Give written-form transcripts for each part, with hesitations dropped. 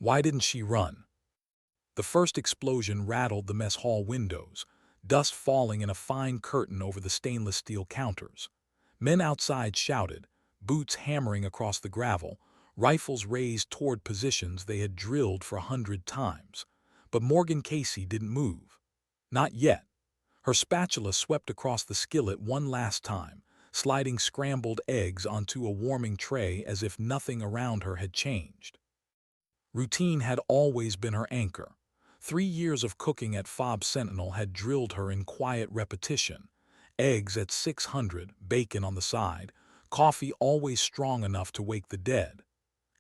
Why didn't she run? The first explosion rattled the mess hall windows, dust falling in a fine curtain over the stainless steel counters. Men outside shouted, boots hammering across the gravel, rifles raised toward positions they had drilled for 100 times. But Morgan Casey didn't move. Not yet. Her spatula swept across the skillet one last time, sliding scrambled eggs onto a warming tray as if nothing around her had changed. Routine had always been her anchor. 3 years of cooking at Fob Sentinel had drilled her in quiet repetition. Eggs at 600, bacon on the side, coffee always strong enough to wake the dead.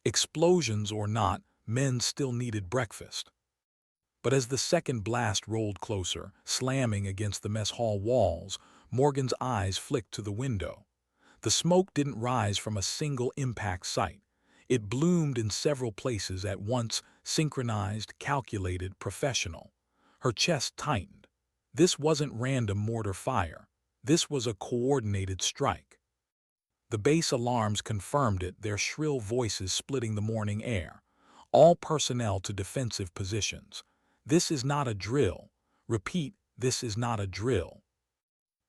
Explosions or not, men still needed breakfast. But as the second blast rolled closer, slamming against the mess hall walls, Morgan's eyes flicked to the window. The smoke didn't rise from a single impact site. It bloomed in several places at once, synchronized, calculated, professional. Her chest tightened. This wasn't random mortar fire. This was a coordinated strike. The base alarms confirmed it, their shrill voices splitting the morning air. All personnel to defensive positions. This is not a drill. Repeat, this is not a drill.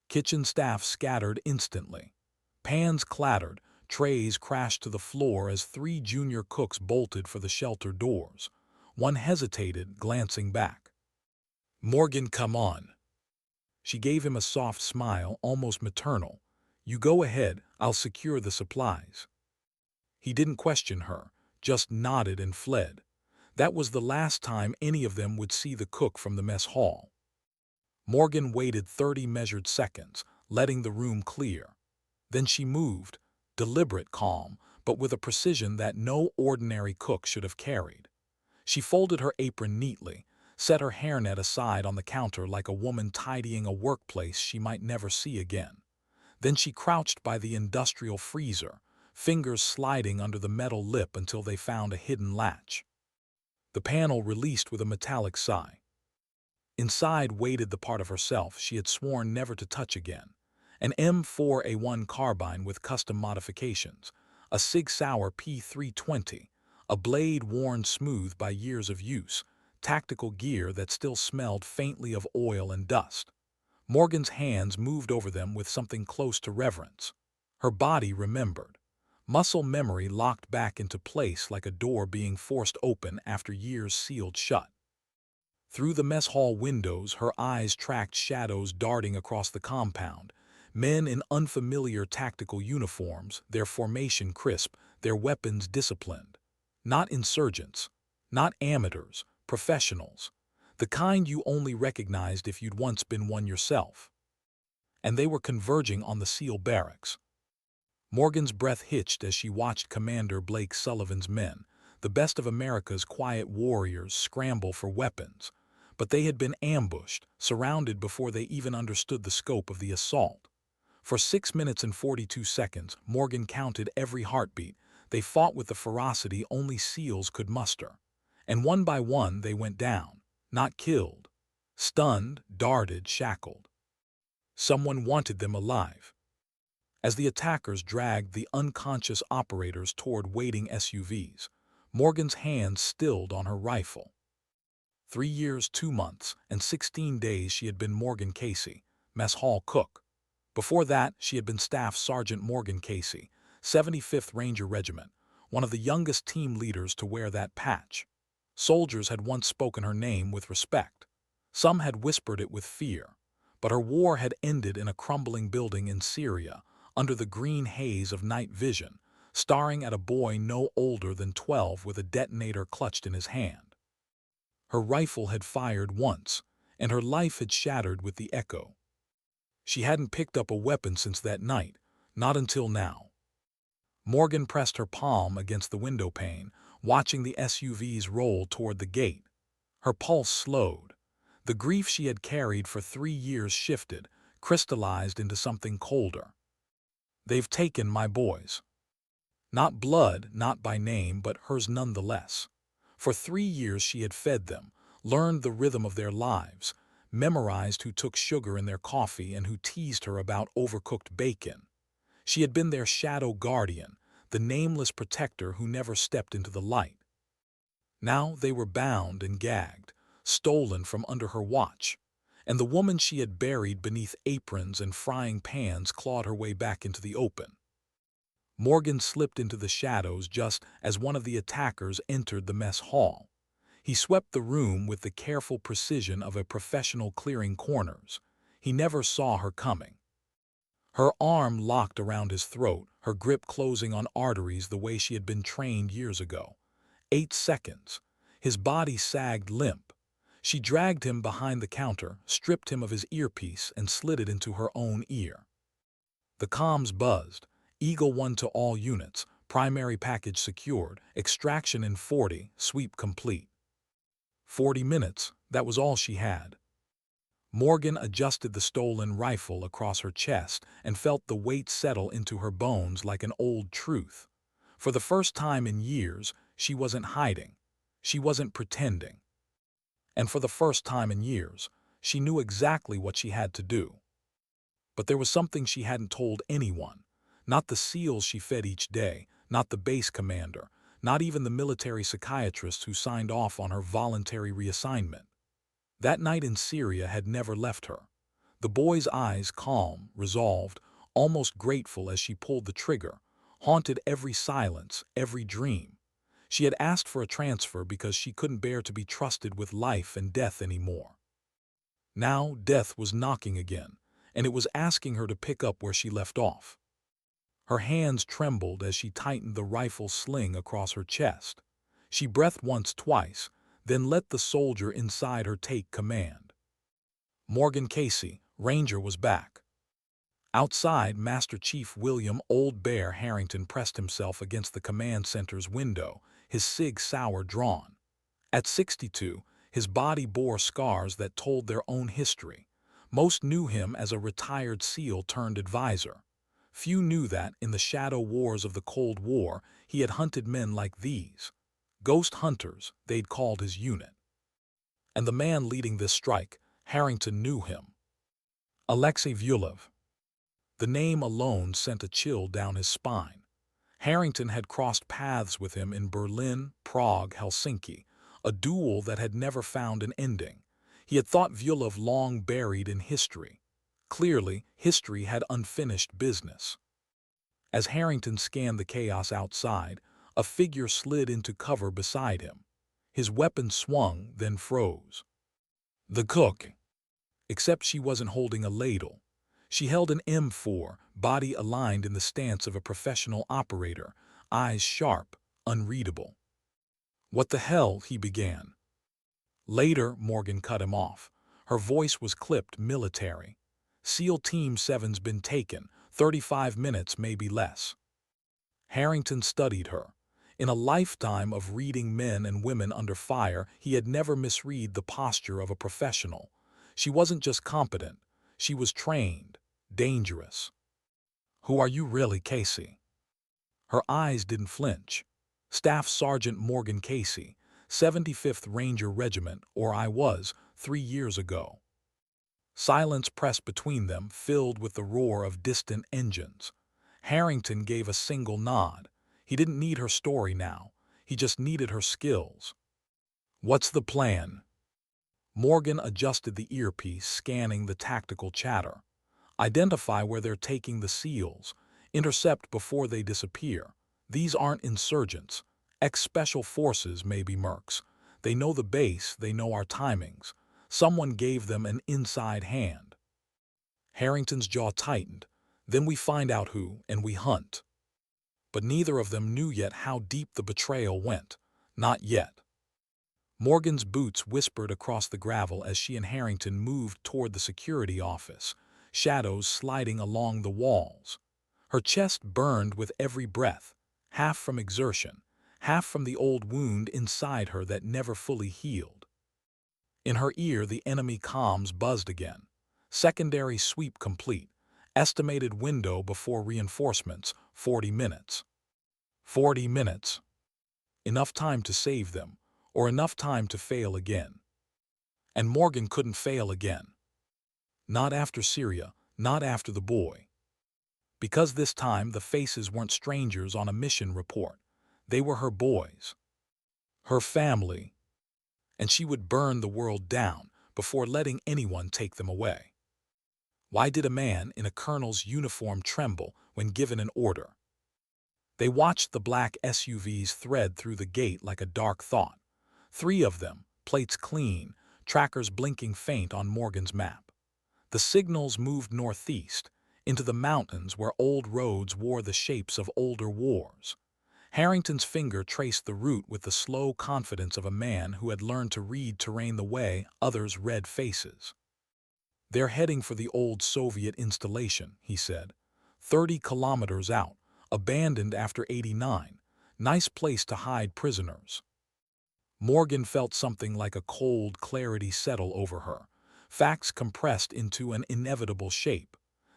Kitchen staff scattered instantly. Pans clattered, trays crashed to the floor as 3 junior cooks bolted for the shelter doors. One hesitated, glancing back. "Morgan, come on." She gave him a soft smile, almost maternal. "You go ahead, I'll secure the supplies." He didn't question her, just nodded and fled. That was the last time any of them would see the cook from the mess hall. Morgan waited 30 measured seconds, letting the room clear. Then she moved, deliberate, calm, but with a precision that no ordinary cook should have carried. She folded her apron neatly, set her hairnet aside on the counter like a woman tidying a workplace she might never see again. Then she crouched by the industrial freezer, fingers sliding under the metal lip until they found a hidden latch. The panel released with a metallic sigh. Inside waited the part of herself she had sworn never to touch again. An M4A1 carbine with custom modifications, a Sig Sauer P320, a blade worn smooth by years of use, tactical gear that still smelled faintly of oil and dust. Morgan's hands moved over them with something close to reverence. Her body remembered. Muscle memory locked back into place like a door being forced open after years sealed shut. Through the mess hall windows, her eyes tracked shadows darting across the compound. Men in unfamiliar tactical uniforms, their formation crisp, their weapons disciplined. Not insurgents, not amateurs, professionals. The kind you only recognized if you'd once been one yourself. And they were converging on the SEAL barracks. Morgan's breath hitched as she watched Commander Blake Sullivan's men, the best of America's quiet warriors, scramble for weapons. But they had been ambushed, surrounded before they even understood the scope of the assault. For 6 minutes and 42 seconds, Morgan counted every heartbeat. They fought with the ferocity only SEALs could muster. And one by one they went down, not killed. Stunned, darted, shackled. Someone wanted them alive. As the attackers dragged the unconscious operators toward waiting SUVs, Morgan's hands stilled on her rifle. 3 years, 2 months, and 16 days she had been Morgan Casey, mess hall cook. Before that, she had been Staff Sergeant Morgan Casey, 75th Ranger Regiment, one of the youngest team leaders to wear that patch. Soldiers had once spoken her name with respect. Some had whispered it with fear. But her war had ended in a crumbling building in Syria, under the green haze of night vision, staring at a boy no older than 12 with a detonator clutched in his hand. Her rifle had fired once, and her life had shattered with the echo. She hadn't picked up a weapon since that night, not until now. Morgan pressed her palm against the window pane, watching the SUVs roll toward the gate. Her pulse slowed. The grief she had carried for 3 years shifted, crystallized into something colder. "They've taken my boys." Not blood, not by name, but hers nonetheless. For 3 years she had fed them, learned the rhythm of their lives, memorized who took sugar in their coffee and who teased her about overcooked bacon. She had been their shadow guardian, the nameless protector who never stepped into the light. Now they were bound and gagged, stolen from under her watch, and the woman she had buried beneath aprons and frying pans clawed her way back into the open. Morgan slipped into the shadows just as one of the attackers entered the mess hall. He swept the room with the careful precision of a professional clearing corners. He never saw her coming. Her arm locked around his throat, her grip closing on arteries the way she had been trained years ago. 8 seconds. His body sagged limp. She dragged him behind the counter, stripped him of his earpiece, and slid it into her own ear. The comms buzzed. Eagle 1 to all units. Primary package secured. Extraction in 40. Sweep complete. 40 minutes. That was all she had. Morgan adjusted the stolen rifle across her chest and felt the weight settle into her bones like an old truth. For the first time in years, she wasn't hiding. She wasn't pretending. And for the first time in years, she knew exactly what she had to do. But there was something she hadn't told anyone. Not the SEALs she fed each day, not the base commander, not even the military psychiatrist who signed off on her voluntary reassignment. That night in Syria had never left her. The boy's eyes, calm, resolved, almost grateful as she pulled the trigger, haunted every silence, every dream. She had asked for a transfer because she couldn't bear to be trusted with life and death anymore. Now death was knocking again, and it was asking her to pick up where she left off. Her hands trembled as she tightened the rifle sling across her chest. She breathed once, twice, then let the soldier inside her take command. Morgan Casey, Ranger, was back. Outside, Master Chief William Old Bear Harrington pressed himself against the command center's window, his cig sour drawn. At 62, his body bore scars that told their own history. Most knew him as a retired SEAL turned advisor. Few knew that, in the shadow wars of the Cold War, he had hunted men like these. Ghost hunters, they'd called his unit. And the man leading this strike, Harrington knew him. Alexei Vyulov. The name alone sent a chill down his spine. Harrington had crossed paths with him in Berlin, Prague, Helsinki, a duel that had never found an ending. He had thought Vyulov long buried in history. Clearly, history had unfinished business. As Harrington scanned the chaos outside, a figure slid into cover beside him. His weapon swung, then froze. The cook. Except she wasn't holding a ladle. She held an M4, body aligned in the stance of a professional operator, eyes sharp, unreadable. "What the hell?" he began. Later, Morgan cut him off. Her voice was clipped, military. "SEAL Team 7's been taken, 35 minutes, maybe less." Harrington studied her. In a lifetime of reading men and women under fire, he had never misread the posture of a professional. She wasn't just competent, she was trained, dangerous. "Who are you really, Casey?" Her eyes didn't flinch. "Staff Sergeant Morgan Casey, 75th Ranger Regiment, or I was, 3 years ago." Silence pressed between them, filled with the roar of distant engines. Harrington gave a single nod. He didn't need her story now. He just needed her skills. "What's the plan?" Morgan adjusted the earpiece, scanning the tactical chatter. "Identify where they're taking the SEALs. Intercept before they disappear. These aren't insurgents. Ex-special forces, maybe mercs. They know the base, they know our timings. Someone gave them an inside hand." Harrington's jaw tightened. "Then we find out who, and we hunt." But neither of them knew yet how deep the betrayal went. Not yet. Morgan's boots whispered across the gravel as she and Harrington moved toward the security office, shadows sliding along the walls. Her chest burned with every breath, half from exertion, half from the old wound inside her that never fully healed. In her ear, the enemy comms buzzed again. "Secondary sweep complete. Estimated window before reinforcements, 40 minutes. 40 minutes. Enough time to save them, or enough time to fail again." And Morgan couldn't fail again. Not after Syria, not after the boy. Because this time the faces weren't strangers on a mission report. They were her boys. her family, and she would burn the world down before letting anyone take them away. Why did a man in a colonel's uniform tremble when given an order? They watched the black SUVs thread through the gate like a dark thought. 3 of them, plates clean, trackers blinking faint on Morgan's map. The signals moved northeast, into the mountains where old roads wore the shapes of older wars. Harrington's finger traced the route with the slow confidence of a man who had learned to read terrain the way others read faces. "They're heading for the old Soviet installation," he said. 30 kilometers out, abandoned after '89. Nice place to hide prisoners. Morgan felt something like a cold clarity settle over her. Facts compressed into an inevitable shape.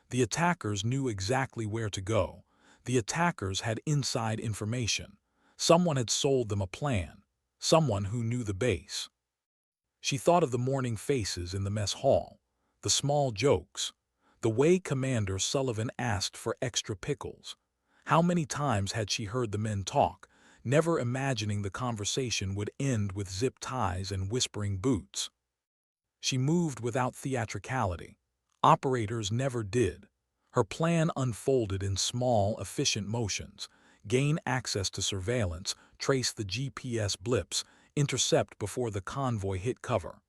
The attackers knew exactly where to go. The attackers had inside information. Someone had sold them a plan. Someone who knew the base. She thought of the morning faces in the mess hall, the small jokes, the way Commander Sullivan asked for extra pickles. How many times had she heard the men talk, never imagining the conversation would end with zip ties and whispering boots? She moved without theatricality. Operators never did. Her plan unfolded in small, efficient motions: gain access to surveillance, trace the GPS blips, intercept before the convoy hit cover.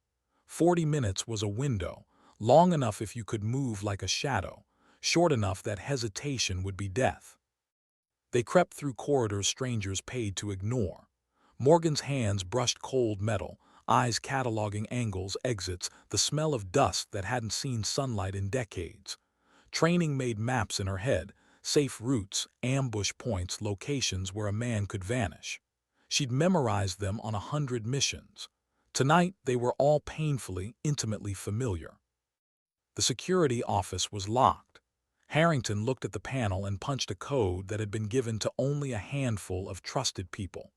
40 minutes was a window, long enough if you could move like a shadow, short enough that hesitation would be death. They crept through corridors strangers paid to ignore. Morgan's hands brushed cold metal, eyes cataloging angles, exits, the smell of dust that hadn't seen sunlight in decades. Training made maps in her head, safe routes, ambush points, locations where a man could vanish. She'd memorized them on 100 missions. Tonight they were all painfully, intimately familiar. The security office was locked. Harrington looked at the panel and punched a code that had been given to only a handful of trusted people.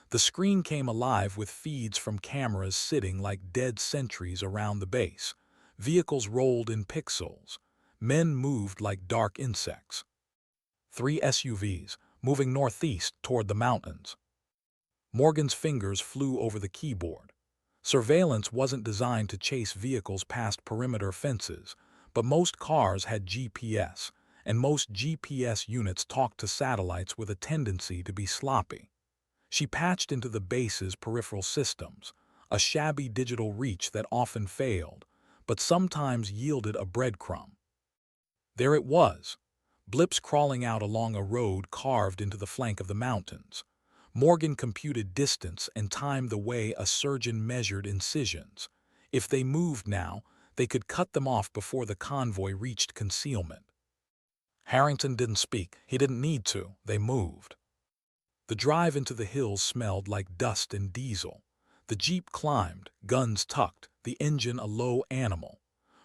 The screen came alive with feeds from cameras sitting like dead sentries around the base. Vehicles rolled in pixels. Men moved like dark insects. 3 SUVs, moving northeast toward the mountains. Morgan's fingers flew over the keyboard. Surveillance wasn't designed to chase vehicles past perimeter fences, but most cars had GPS, and most GPS units talked to satellites with a tendency to be sloppy. She patched into the base's peripheral systems, a shabby digital reach that often failed, but sometimes yielded a breadcrumb. There it was, blips crawling out along a road carved into the flank of the mountains. Morgan computed distance and timed the way a surgeon measured incisions. If they moved now, they could cut them off before the convoy reached concealment. Harrington didn't speak. He didn't need to. They moved. The drive into the hills smelled like dust and diesel. The jeep climbed, guns tucked, the engine a low animal.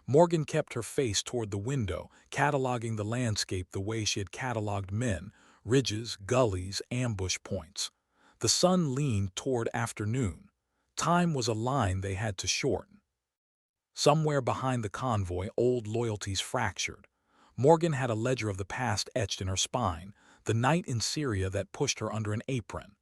Morgan kept her face toward the window, cataloging the landscape the way she had cataloged men: ridges, gullies, ambush points. The sun leaned toward afternoon. Time was a line they had to shorten. Somewhere behind the convoy, old loyalties fractured. Morgan had a ledger of the past etched in her spine, the night in Syria that pushed her under an apron.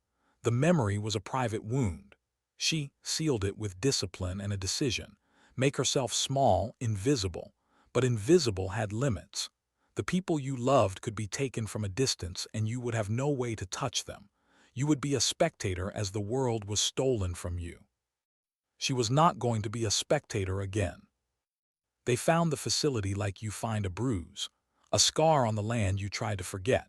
The memory was a private wound. She sealed it with discipline and a decision: make herself small, invisible. But invisible had limits. The people you loved could be taken from a distance and you would have no way to touch them. You would be a spectator as the world was stolen from you. She was not going to be a spectator again. They found the facility like you find a bruise, a scar on the land you tried to forget.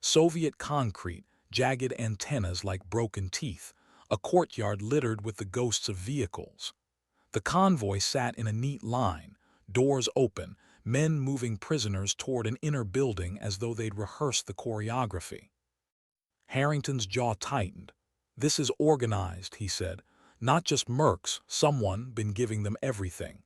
Soviet concrete, jagged antennas like broken teeth, a courtyard littered with the ghosts of vehicles. The convoy sat in a neat line, doors open, men moving prisoners toward an inner building as though they'd rehearsed the choreography. Harrington's jaw tightened. "This is organized," he said. "Not just mercs, someone been giving them everything."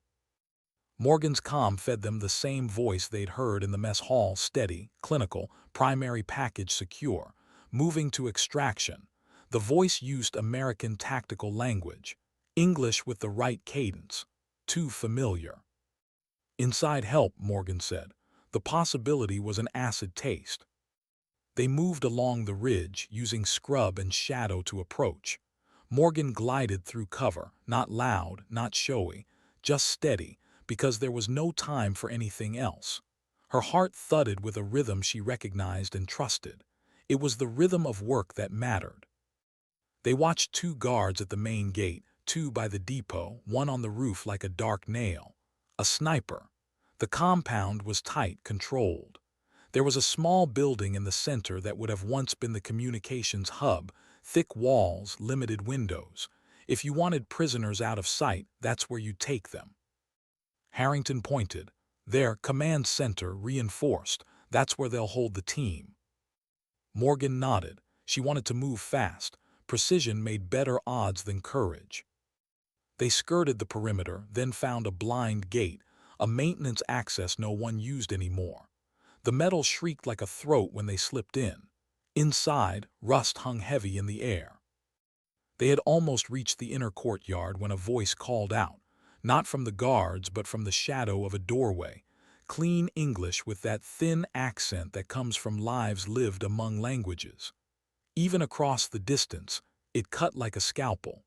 Morgan's comm fed them the same voice they'd heard in the mess hall: steady, clinical, primary package secure, moving to extraction. The voice used American tactical language, English with the right cadence, too familiar. "Inside help," Morgan said. The possibility was an acid taste. They moved along the ridge, using scrub and shadow to approach. Morgan glided through cover, not loud, not showy, just steady, because there was no time for anything else. Her heart thudded with a rhythm she recognized and trusted. It was the rhythm of work that mattered. They watched two guards at the main gate, two by the depot, one on the roof like a dark nail. A sniper. The compound was tight, controlled. There was a small building in the center that would have once been the communications hub, thick walls, limited windows. If you wanted prisoners out of sight, that's where you'd take them. Harrington pointed. Their command center, reinforced. That's where they'll hold the team. Morgan nodded. She wanted to move fast. Precision made better odds than courage. They skirted the perimeter, then found a blind gate, a maintenance access no one used anymore. The metal shrieked like a throat when they slipped in. Inside, rust hung heavy in the air. They had almost reached the inner courtyard when a voice called out, not from the guards but from the shadow of a doorway, clean English with that thin accent that comes from lives lived among languages. Even across the distance, it cut like a scalpel.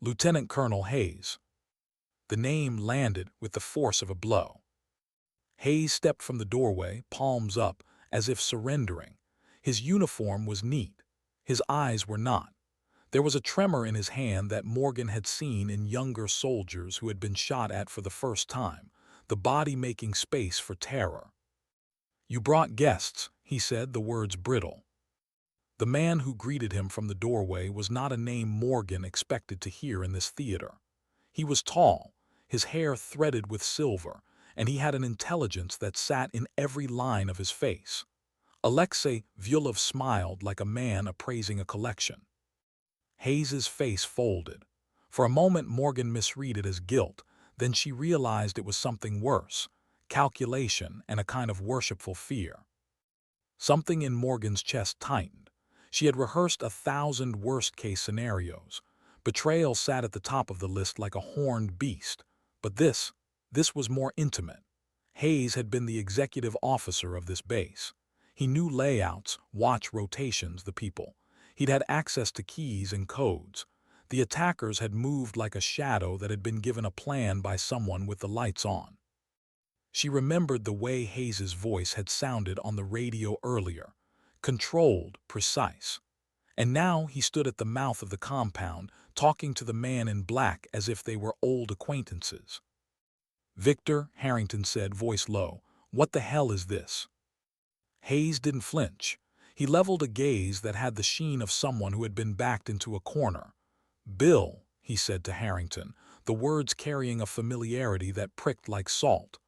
Lieutenant Colonel Hayes. The name landed with the force of a blow. Hayes stepped from the doorway, palms up, as if surrendering. His uniform was neat. His eyes were not. There was a tremor in his hand that Morgan had seen in younger soldiers who had been shot at for the first time, the body making space for terror. "You brought guests," he said, the words brittle. The man who greeted him from the doorway was not a name Morgan expected to hear in this theater. He was tall, his hair threaded with silver, and he had an intelligence that sat in every line of his face. Alexei Vyulov smiled like a man appraising a collection. Hayes's face folded. For a moment Morgan misread it as guilt, then she realized it was something worse, calculation and a kind of worshipful fear. Something in Morgan's chest tightened. She had rehearsed 1,000 worst-case scenarios. Betrayal sat at the top of the list like a horned beast. But this was more intimate. Hayes had been the executive officer of this base. He knew layouts, watch rotations, the people. He'd had access to keys and codes. The attackers had moved like a shadow that had been given a plan by someone with the lights on. She remembered the way Hayes's voice had sounded on the radio earlier. Controlled, precise. And now he stood at the mouth of the compound, talking to the man in black as if they were old acquaintances. "Victor," Harrington said, voice low, "what the hell is this?" Hayes didn't flinch. He leveled a gaze that had the sheen of someone who had been backed into a corner. "Bill," he said to Harrington, the words carrying a familiarity that pricked like salt.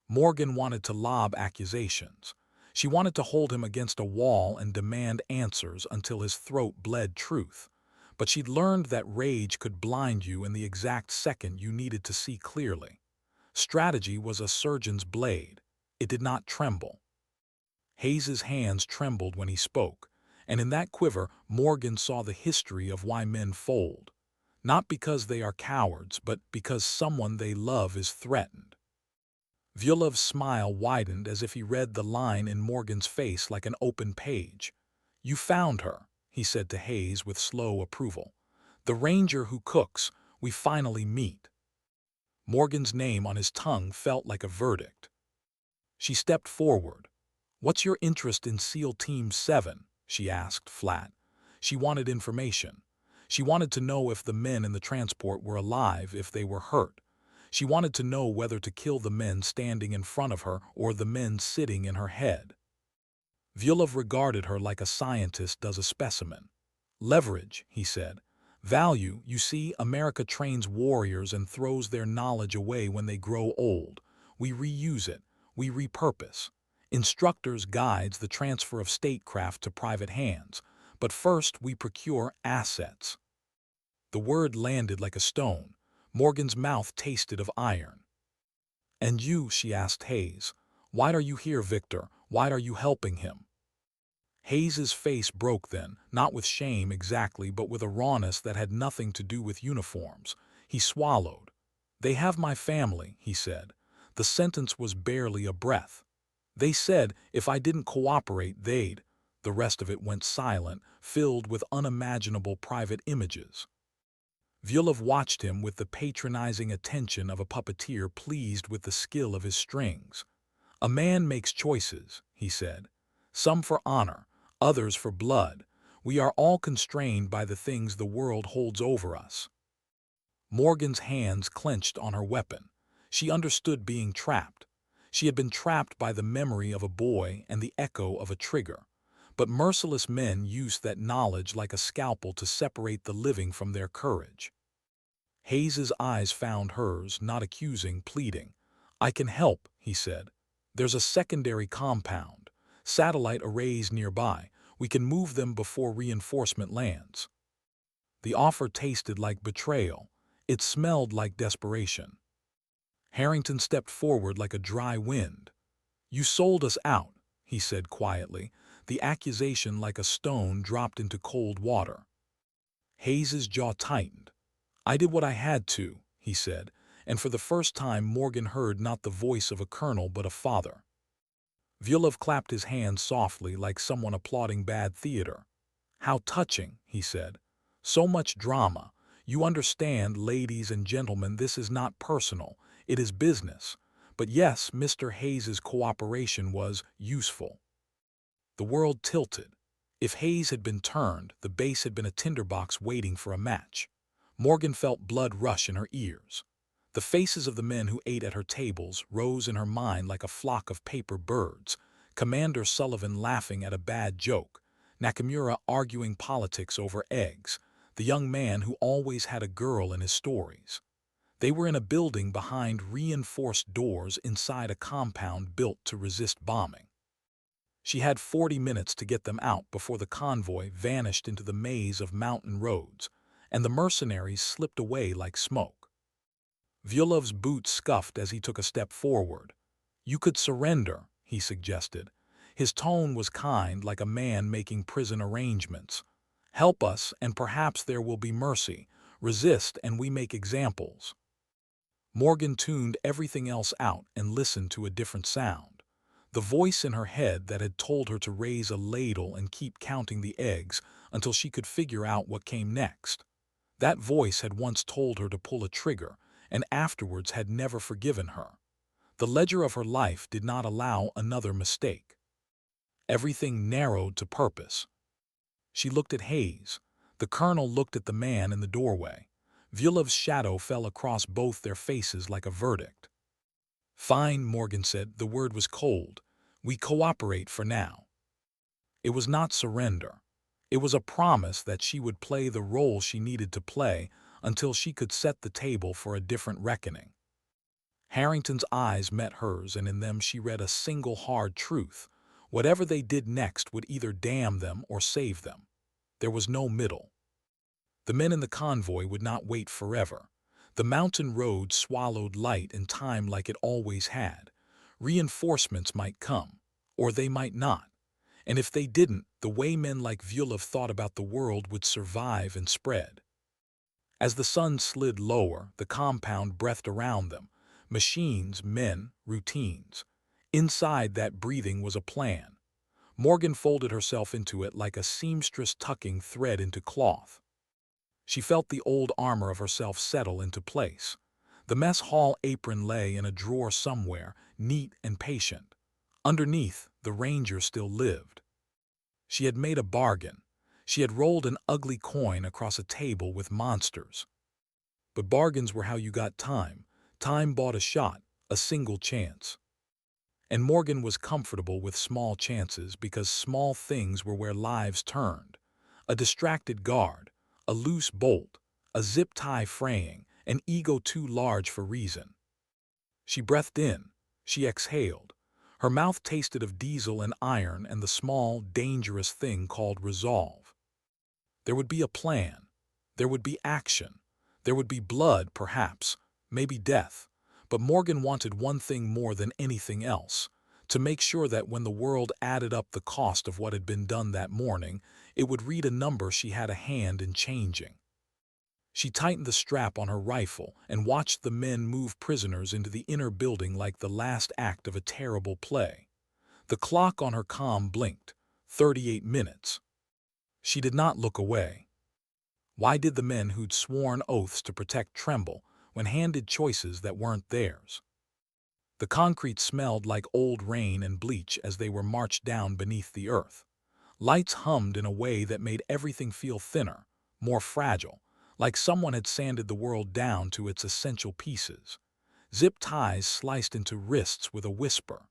Morgan wanted to lob accusations. She wanted to hold him against a wall and demand answers until his throat bled truth. But she'd learned that rage could blind you in the exact second you needed to see clearly. Strategy was a surgeon's blade. It did not tremble. Hayes's hands trembled when he spoke, and in that quiver Morgan saw the history of why men fold. Not because they are cowards, but because someone they love is threatened. Vyulov's smile widened as if he read the line in Morgan's face like an open page. "You found her," he said to Hayes with slow approval. "The ranger who cooks, we finally meet." Morgan's name on his tongue felt like a verdict. She stepped forward. "What's your interest in SEAL Team 7?" she asked, flat. She wanted information. She wanted to know if the men in the transport were alive, if they were hurt. She wanted to know whether to kill the men standing in front of her or the men sitting in her head. Vyulov regarded her like a scientist does a specimen. "Leverage," he said. "Value, you see, America trains warriors and throws their knowledge away when they grow old. We reuse it. We repurpose. Instructors guides the transfer of statecraft to private hands. But first we procure assets." The word landed like a stone. Morgan's mouth tasted of iron. "And you," she asked Hayes, "why are you here, Victor? Why are you helping him?" Hayes's face broke then, not with shame exactly, but with a rawness that had nothing to do with uniforms. He swallowed. "They have my family," he said. The sentence was barely a breath. "They said if I didn't cooperate, they'd..." The rest of it went silent, filled with unimaginable private images. Vyulov watched him with the patronizing attention of a puppeteer pleased with the skill of his strings. "A man makes choices," he said. "Some for honor, others for blood. We are all constrained by the things the world holds over us." Morgan's hands clenched on her weapon. She understood being trapped. She had been trapped by the memory of a boy and the echo of a trigger. But merciless men used that knowledge like a scalpel to separate the living from their courage. Hayes's eyes found hers, not accusing, pleading. "I can help," he said. "There's a secondary compound. Satellite arrays nearby. We can move them before reinforcement lands." The offer tasted like betrayal. It smelled like desperation. Harrington stepped forward like a dry wind. "You sold us out," he said quietly, the accusation like a stone dropped into cold water. Hayes's jaw tightened. "I did what I had to," he said, and for the first time Morgan heard not the voice of a colonel but a father. Vyulov clapped his hands softly like someone applauding bad theater. "How touching," he said. "So much drama. You understand, ladies and gentlemen, this is not personal. It is business. But yes, Mr. Hayes's cooperation was useful." The world tilted. If Hayes had been turned, the base had been a tinderbox waiting for a match. Morgan felt blood rush in her ears. The faces of the men who ate at her tables rose in her mind like a flock of paper birds. Commander Sullivan laughing at a bad joke. Nakamura arguing politics over eggs. The young man who always had a girl in his stories. They were in a building behind reinforced doors inside a compound built to resist bombing. She had 40 minutes to get them out before the convoy vanished into the maze of mountain roads, and the mercenaries slipped away like smoke. Vyulov's boots scuffed as he took a step forward. "You could surrender," he suggested. His tone was kind, like a man making prison arrangements. "Help us, and perhaps there will be mercy. Resist, and we make examples." Morgan tuned everything else out and listened to a different sound. The voice in her head that had told her to raise a ladle and keep counting the eggs until she could figure out what came next. That voice had once told her to pull a trigger, and afterwards had never forgiven her. The ledger of her life did not allow another mistake. Everything narrowed to purpose. She looked at Hayes. The colonel looked at the man in the doorway. Vyulov's shadow fell across both their faces like a verdict. "Fine," Morgan said. The word was cold. "We cooperate for now." It was not surrender. It was a promise that she would play the role she needed to play until she could set the table for a different reckoning. Harrington's eyes met hers, and in them she read a single hard truth. Whatever they did next would either damn them or save them. There was no middle. The men in the convoy would not wait forever. The mountain road swallowed light and time like it always had. Reinforcements might come, or they might not. And if they didn't, the way men like Vyulov thought about the world would survive and spread. As the sun slid lower, the compound breathed around them. Machines, men, routines. Inside that breathing was a plan. Morgan folded herself into it like a seamstress tucking thread into cloth. She felt the old armor of herself settle into place. The mess hall apron lay in a drawer somewhere, neat and patient. Underneath, the ranger still lived. She had made a bargain. She had rolled an ugly coin across a table with monsters. But bargains were how you got time. Time bought a shot, a single chance. And Morgan was comfortable with small chances because small things were where lives turned. A distracted guard, a loose bolt, a zip tie fraying, an ego too large for reason. She breathed in. She exhaled. Her mouth tasted of diesel and iron and the small, dangerous thing called resolve. There would be a plan. There would be action. There would be blood, perhaps, maybe death. But Morgan wanted one thing more than anything else, to make sure that when the world added up the cost of what had been done that morning, it would read a number she had a hand in changing. She tightened the strap on her rifle and watched the men move prisoners into the inner building like the last act of a terrible play. The clock on her comm blinked. 38 minutes. She did not look away. Why did the men who'd sworn oaths to protect tremble when handed choices that weren't theirs? The concrete smelled like old rain and bleach as they were marched down beneath the earth. Lights hummed in a way that made everything feel thinner, more fragile, like someone had sanded the world down to its essential pieces. Zip ties sliced into wrists with a whisper.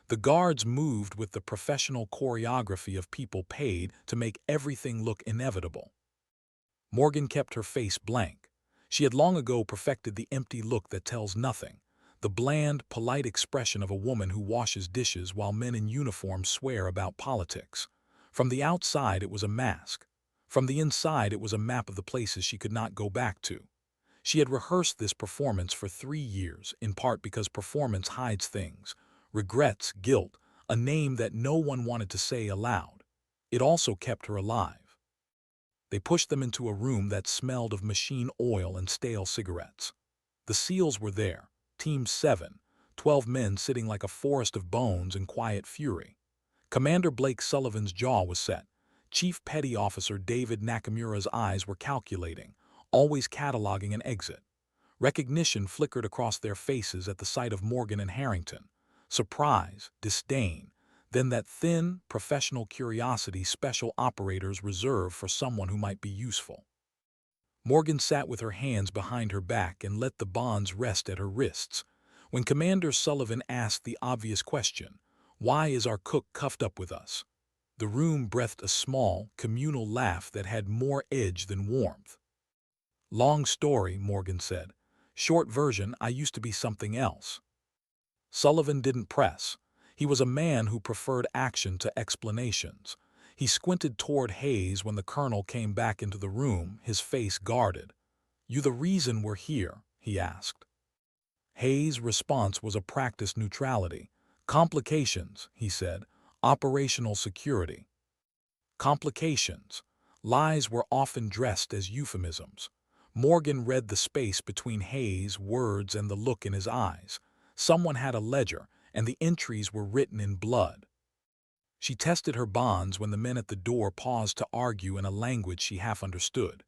The guards moved with the professional choreography of people paid to make everything look inevitable. Morgan kept her face blank. She had long ago perfected the empty look that tells nothing, the bland, polite expression of a woman who washes dishes while men in uniform swear about politics. From the outside it was a mask. From the inside it was a map of the places she could not go back to. She had rehearsed this performance for 3 years, in part because performance hides things, regrets, guilt, a name that no one wanted to say aloud. It also kept her alive. They pushed them into a room that smelled of machine oil and stale cigarettes. The SEALs were there, Team 7, 12 men sitting like a forest of bones in quiet fury. Commander Blake Sullivan's jaw was set. Chief Petty Officer David Nakamura's eyes were calculating, always cataloging an exit. Recognition flickered across their faces at the sight of Morgan and Harrington. Surprise, disdain, then that thin, professional curiosity special operators reserve for someone who might be useful. Morgan sat with her hands behind her back and let the bonds rest at her wrists. When Commander Sullivan asked the obvious question, "Why is our cook cuffed up with us?" the room breathed a small, communal laugh that had more edge than warmth. "Long story," Morgan said. "Short version, I used to be something else." Sullivan didn't press. He was a man who preferred action to explanations. He squinted toward Hayes when the colonel came back into the room, his face guarded. "You the reason we're here?" he asked. Hayes' response was a practiced neutrality. "Complications," he said. "Operational security." Complications. Lies were often dressed as euphemisms. Morgan read the space between Hayes' words and the look in his eyes. Someone had a ledger, and the entries were written in blood. She tested her bonds when the men at the door paused to argue in a language she half understood.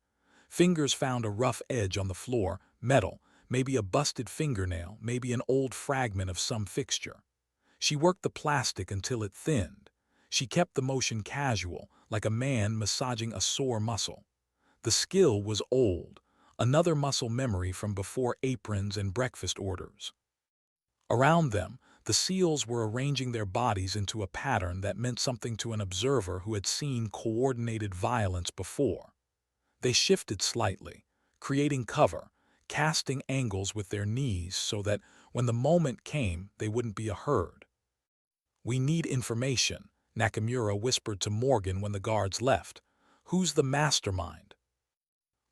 Fingers found a rough edge on the floor, metal, maybe a busted fingernail, maybe an old fragment of some fixture. She worked the plastic until it thinned. She kept the motion casual, like a man massaging a sore muscle. The skill was old, another muscle memory from before aprons and breakfast orders. Around them, the SEALs were arranging their bodies into a pattern that meant something to an observer who had seen coordinated violence before. They shifted slightly, creating cover, casting angles with their knees so that when the moment came, they wouldn't be a herd. "We need information," Nakamura whispered to Morgan when the guards left. "Who's the mastermind?"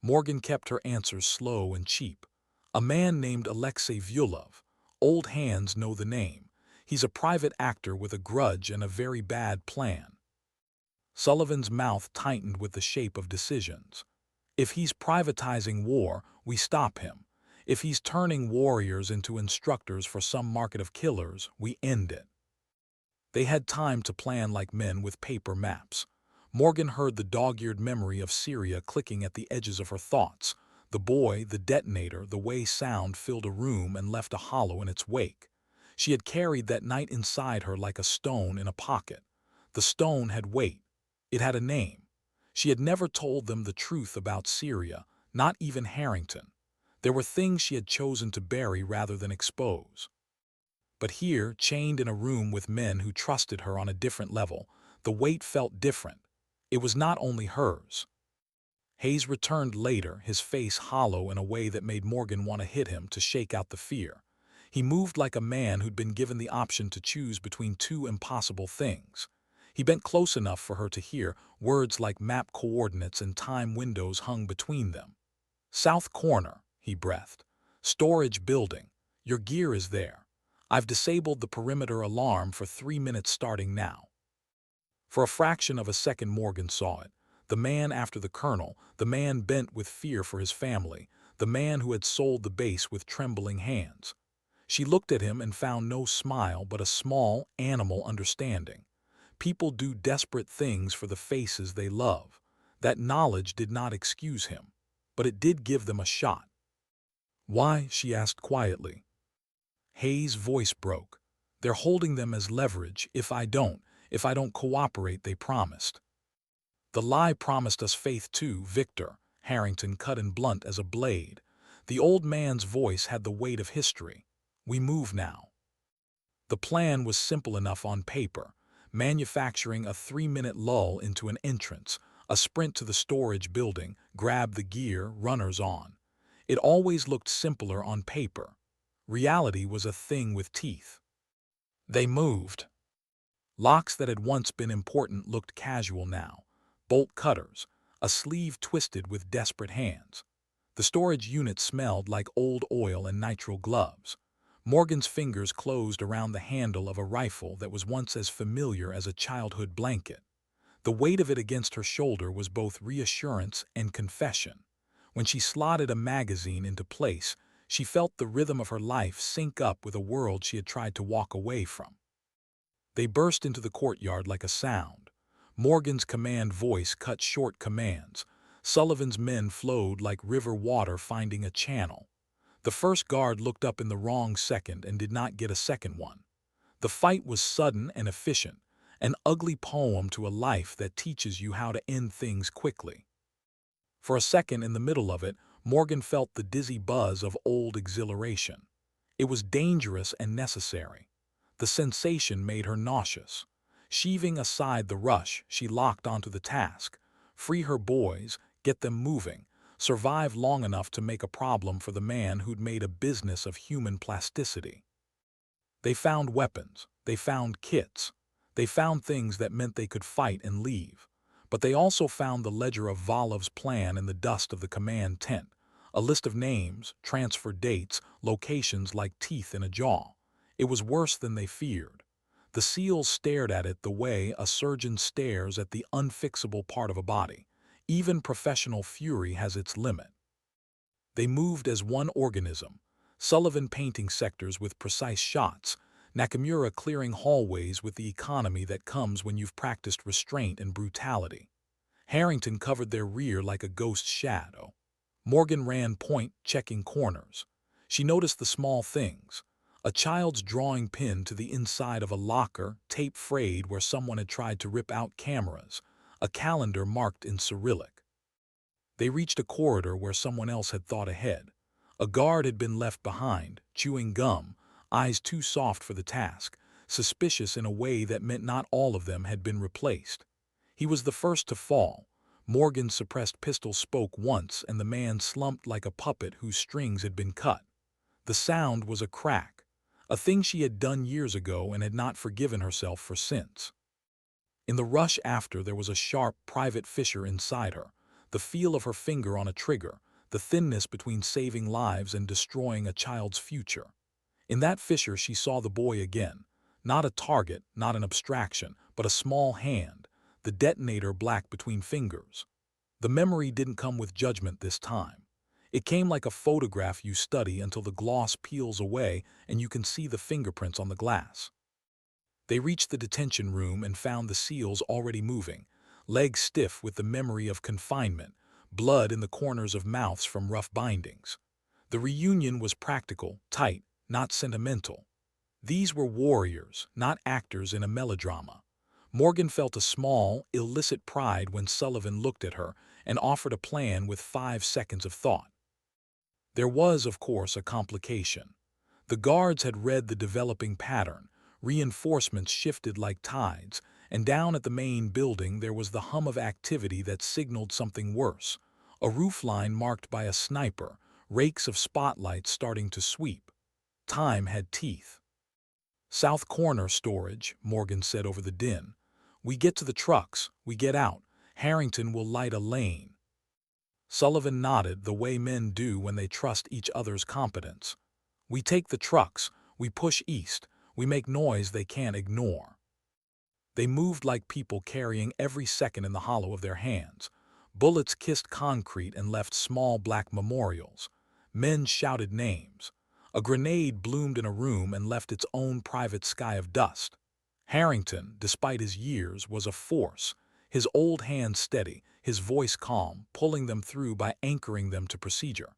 Morgan kept her answers slow and cheap. "A man named Alexei Vyulov. Old hands know the name. He's a private actor with a grudge and a very bad plan." Sullivan's mouth tightened with the shape of decisions. "If he's privatizing war, we stop him. If he's turning warriors into instructors for some market of killers, we end it." They had time to plan like men with paper maps. Morgan heard the dog-eared memory of Syria clicking at the edges of her thoughts. The boy, the detonator, the way sound filled a room and left a hollow in its wake. She had carried that night inside her like a stone in a pocket. The stone had weight. It had a name. She had never told them the truth about Syria, not even Harrington. There were things she had chosen to bury rather than expose. But here, chained in a room with men who trusted her on a different level, the weight felt different. It was not only hers. Hayes returned later, his face hollow in a way that made Morgan want to hit him to shake out the fear. He moved like a man who'd been given the option to choose between two impossible things. He bent close enough for her to hear words like map coordinates and time windows hung between them. "South corner," he breathed. "Storage building. Your gear is there. I've disabled the perimeter alarm for 3 minutes starting now." For a fraction of a second Morgan saw it. The man after the colonel, the man bent with fear for his family, the man who had sold the base with trembling hands. She looked at him and found no smile but a small, animal understanding. People do desperate things for the faces they love. That knowledge did not excuse him, but it did give them a shot. Why? She asked quietly. Hayes' voice broke. They're holding them as leverage. If I don't cooperate, they promised. The lie promised us faith too, Victor, Harrington cut in blunt as a blade. The old man's voice had the weight of history. We move now. The plan was simple enough on paper, manufacturing a 3-minute lull into an entrance, a sprint to the storage building, grab the gear, runners on. It always looked simpler on paper. Reality was a thing with teeth. They moved. Locks that had once been important looked casual now. Bolt cutters, a sleeve twisted with desperate hands. The storage unit smelled like old oil and nitrile gloves. Morgan's fingers closed around the handle of a rifle that was once as familiar as a childhood blanket. The weight of it against her shoulder was both reassurance and confession. When she slotted a magazine into place, she felt the rhythm of her life sync up with a world she had tried to walk away from. They burst into the courtyard like a sound. Morgan's command voice cut short commands. Sullivan's men flowed like river water finding a channel. The first guard looked up in the wrong second and did not get a second one. The fight was sudden and efficient, an ugly poem to a life that teaches you how to end things quickly. For a second in the middle of it, Morgan felt the dizzy buzz of old exhilaration. It was dangerous and necessary. The sensation made her nauseous. Sheaving aside the rush, she locked onto the task. Free her boys, get them moving, survive long enough to make a problem for the man who'd made a business of human plasticity. They found weapons, they found kits, they found things that meant they could fight and leave. But they also found the ledger of Valov's plan in the dust of the command tent, a list of names, transfer dates, locations like teeth in a jaw. It was worse than they feared. The SEALs stared at it the way a surgeon stares at the unfixable part of a body. Even professional fury has its limit. They moved as one organism, Sullivan painting sectors with precise shots, Nakamura clearing hallways with the economy that comes when you've practiced restraint and brutality. Harrington covered their rear like a ghost shadow. Morgan ran point, checking corners. She noticed the small things. A child's drawing pin to the inside of a locker, tape frayed where someone had tried to rip out cameras, a calendar marked in Cyrillic. They reached a corridor where someone else had thought ahead. A guard had been left behind, chewing gum, eyes too soft for the task, suspicious in a way that meant not all of them had been replaced. He was the first to fall. Morgan's suppressed pistol spoke once and the man slumped like a puppet whose strings had been cut. The sound was a crack, a thing she had done years ago and had not forgiven herself for since. In the rush after, there was a sharp, private fissure inside her, the feel of her finger on a trigger, the thinness between saving lives and destroying a child's future. In that fissure she saw the boy again, not a target, not an abstraction, but a small hand, the detonator black between fingers. The memory didn't come with judgment this time. It came like a photograph you study until the gloss peels away and you can see the fingerprints on the glass. They reached the detention room and found the SEALs already moving, legs stiff with the memory of confinement, blood in the corners of mouths from rough bindings. The reunion was practical, tight, not sentimental. These were warriors, not actors in a melodrama. Morgan felt a small, illicit pride when Sullivan looked at her and offered a plan with 5 seconds of thought. There was, of course, a complication. The guards had read the developing pattern, reinforcements shifted like tides, and down at the main building there was the hum of activity that signaled something worse. A roofline marked by a sniper, rakes of spotlights starting to sweep. Time had teeth. "South corner storage," Morgan said over the din. "We get to the trucks, we get out. Harrington will light a lane." Sullivan nodded the way men do when they trust each other's competence. "We take the trucks, we push east, we make noise they can't ignore." They moved like people carrying every second in the hollow of their hands. Bullets kissed concrete and left small black memorials. Men shouted names. A grenade bloomed in a room and left its own private sky of dust. Harrington, despite his years, was a force, his old hands steady, his voice calm, pulling them through by anchoring them to procedure.